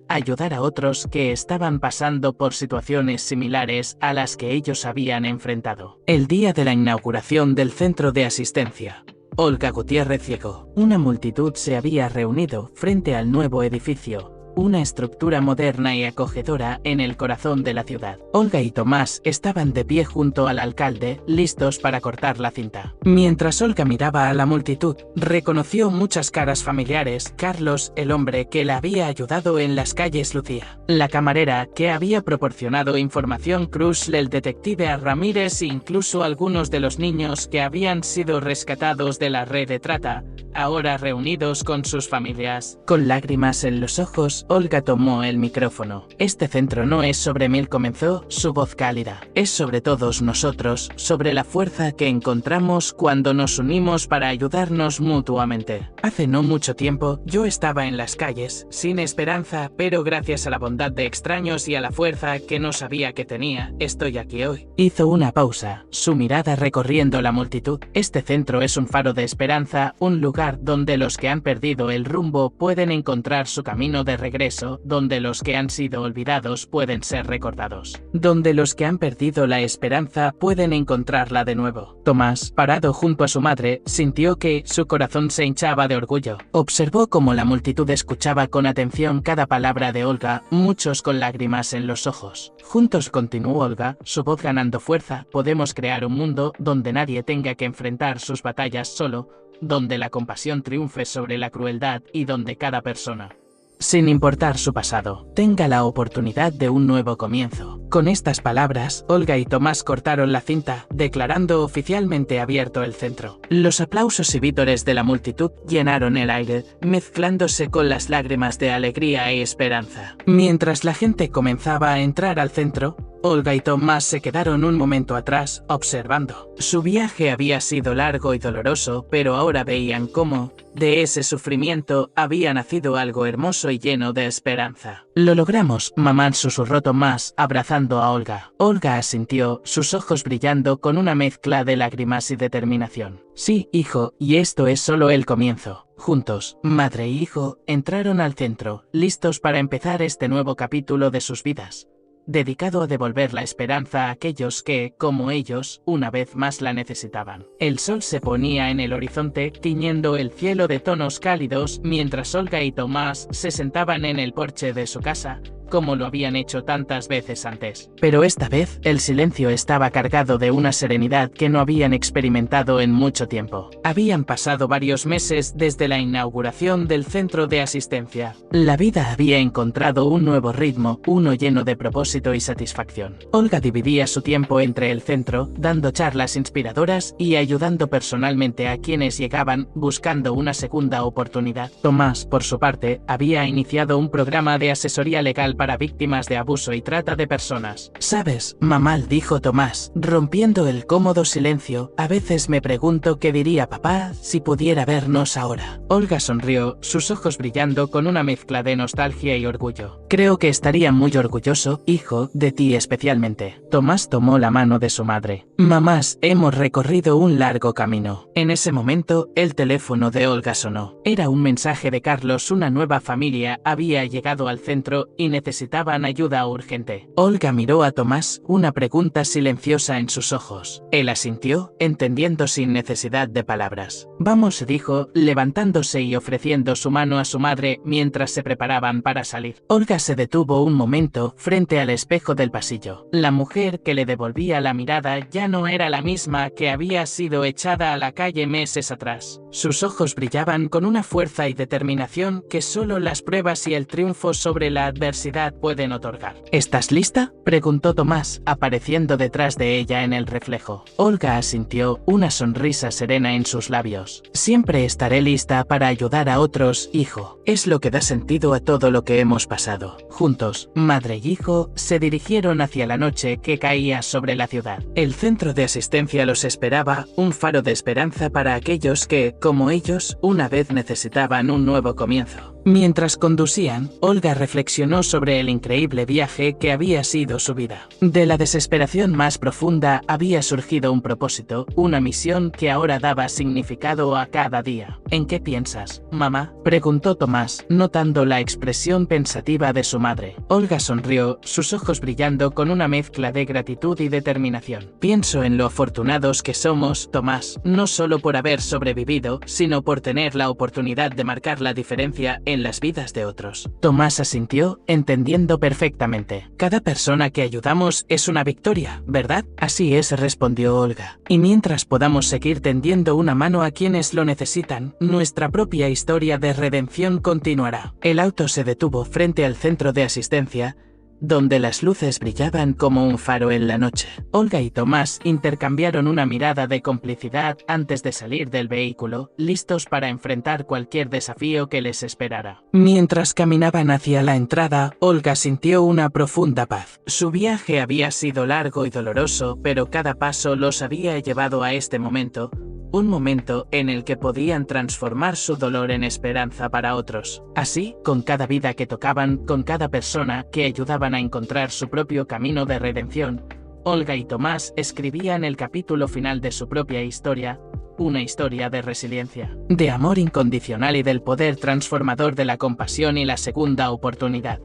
ayudar a otros que estaban pasando por situaciones similares a las que ellos habían enfrentado. El día de la inauguración del centro de asistencia, Olga Gutiérrez llegó. Una multitud se había reunido frente al nuevo edificio, una estructura moderna y acogedora en el corazón de la ciudad. Olga y Tomás estaban de pie junto al alcalde, listos para cortar la cinta. Mientras Olga miraba a la multitud, reconoció muchas caras familiares: Carlos, el hombre que la había ayudado en las calles, Lucía, la camarera que había proporcionado información, Cruz, el detective a Ramírez e incluso algunos de los niños que habían sido rescatados de la red de trata, ahora reunidos con sus familias. Con lágrimas en los ojos, Olga tomó el micrófono. Este centro no es sobre mí, comenzó, su voz cálida. Es sobre todos nosotros, sobre la fuerza que encontramos cuando nos unimos para ayudarnos mutuamente. Hace no mucho tiempo, yo estaba en las calles, sin esperanza, pero gracias a la bondad de extraños y a la fuerza que no sabía que tenía, estoy aquí hoy. Hizo una pausa, su mirada recorriendo la multitud. Este centro es un faro de esperanza, un lugar donde los que han perdido el rumbo pueden encontrar su camino de regreso, donde los que han sido olvidados pueden ser recordados, donde los que han perdido la esperanza pueden encontrarla de nuevo. Tomás, parado junto a su madre, sintió que su corazón se hinchaba de orgullo. Observó cómo la multitud escuchaba con atención cada palabra de Olga, muchos con lágrimas en los ojos. Juntos, continuó Olga, su voz ganando fuerza, podemos crear un mundo donde nadie tenga que enfrentar sus batallas solo, donde la compasión triunfe sobre la crueldad y donde cada persona, sin importar su pasado, tenga la oportunidad de un nuevo comienzo. Con estas palabras, Olga y Tomás cortaron la cinta, declarando oficialmente abierto el centro. Los aplausos y vítores de la multitud llenaron el aire, mezclándose con las lágrimas de alegría y esperanza. Mientras la gente comenzaba a entrar al centro, Olga y Tomás se quedaron un momento atrás, observando. Su viaje había sido largo y doloroso, pero ahora veían cómo, de ese sufrimiento, había nacido algo hermoso y lleno de esperanza. Lo logramos, mamá, susurró Tomás, abrazando a Olga. Olga asintió, sus ojos brillando con una mezcla de lágrimas y determinación. Sí, hijo, y esto es solo el comienzo. Juntos, madre y hijo, entraron al centro, listos para empezar este nuevo capítulo de sus vidas, dedicado a devolver la esperanza a aquellos que, como ellos, una vez más la necesitaban. El sol se ponía en el horizonte, tiñendo el cielo de tonos cálidos, mientras Olga y Tomás se sentaban en el porche de su casa, como lo habían hecho tantas veces antes. Pero esta vez, el silencio estaba cargado de una serenidad que no habían experimentado en mucho tiempo. Habían pasado varios meses desde la inauguración del centro de asistencia. La vida había encontrado un nuevo ritmo, uno lleno de propósito y satisfacción. Olga dividía su tiempo entre el centro, dando charlas inspiradoras y ayudando personalmente a quienes llegaban, buscando una segunda oportunidad. Tomás, por su parte, había iniciado un programa de asesoría legal para víctimas de abuso y trata de personas. ¿Sabes, mamá?, dijo Tomás, rompiendo el cómodo silencio, a veces me pregunto qué diría papá si pudiera vernos ahora. Olga sonrió, sus ojos brillando con una mezcla de nostalgia y orgullo. Creo que estaría muy orgulloso, hijo, de ti especialmente. Tomás tomó la mano de su madre. Mamás, hemos recorrido un largo camino. En ese momento, el teléfono de Olga sonó. Era un mensaje de Carlos, una nueva familia había llegado al centro y necesitaban ayuda urgente. Olga miró a Tomás, una pregunta silenciosa en sus ojos. Él asintió, entendiendo sin necesidad de palabras. Vamos, dijo, levantándose y ofreciendo su mano a su madre mientras se preparaban para salir. Olga se detuvo un momento frente al espejo del pasillo. La mujer que le devolvía la mirada ya no era la misma que había sido echada a la calle meses atrás. Sus ojos brillaban con una fuerza y determinación que solo las pruebas y el triunfo sobre la adversidad pueden otorgar. ¿Estás lista?, preguntó Tomás, apareciendo detrás de ella en el reflejo. Olga asintió, una sonrisa serena en sus labios. Siempre estaré lista para ayudar a otros, hijo. Es lo que da sentido a todo lo que hemos pasado. Juntos, madre y hijo, se dirigieron hacia la noche que caía sobre la ciudad. El centro de asistencia los esperaba, un faro de esperanza para aquellos que, como ellos, una vez necesitaban un nuevo comienzo. Mientras conducían, Olga reflexionó sobre el increíble viaje que había sido su vida. De la desesperación más profunda había surgido un propósito, una misión que ahora daba significado a cada día. ¿En qué piensas, mamá?, preguntó Tomás, notando la expresión pensativa de su madre. Olga sonrió, sus ojos brillando con una mezcla de gratitud y determinación. Pienso en lo afortunados que somos, Tomás, no solo por haber sobrevivido, sino por tener la oportunidad de marcar la diferencia en las vidas de otros. Tomás asintió, entendiendo perfectamente. Cada persona que ayudamos es una victoria, ¿verdad? Así es, respondió Olga. Y mientras podamos seguir tendiendo una mano a quienes lo necesitan, nuestra propia historia de redención continuará. El auto se detuvo frente al centro de asistencia, donde las luces brillaban como un faro en la noche. Olga y Tomás intercambiaron una mirada de complicidad antes de salir del vehículo, listos para enfrentar cualquier desafío que les esperara. Mientras caminaban hacia la entrada, Olga sintió una profunda paz. Su viaje había sido largo y doloroso, pero cada paso los había llevado a este momento, un momento en el que podían transformar su dolor en esperanza para otros. Así, con cada vida que tocaban, con cada persona que ayudaban a encontrar su propio camino de redención, Olga y Tomás escribían el capítulo final de su propia historia, una historia de resiliencia, de amor incondicional y del poder transformador de la compasión y la segunda oportunidad.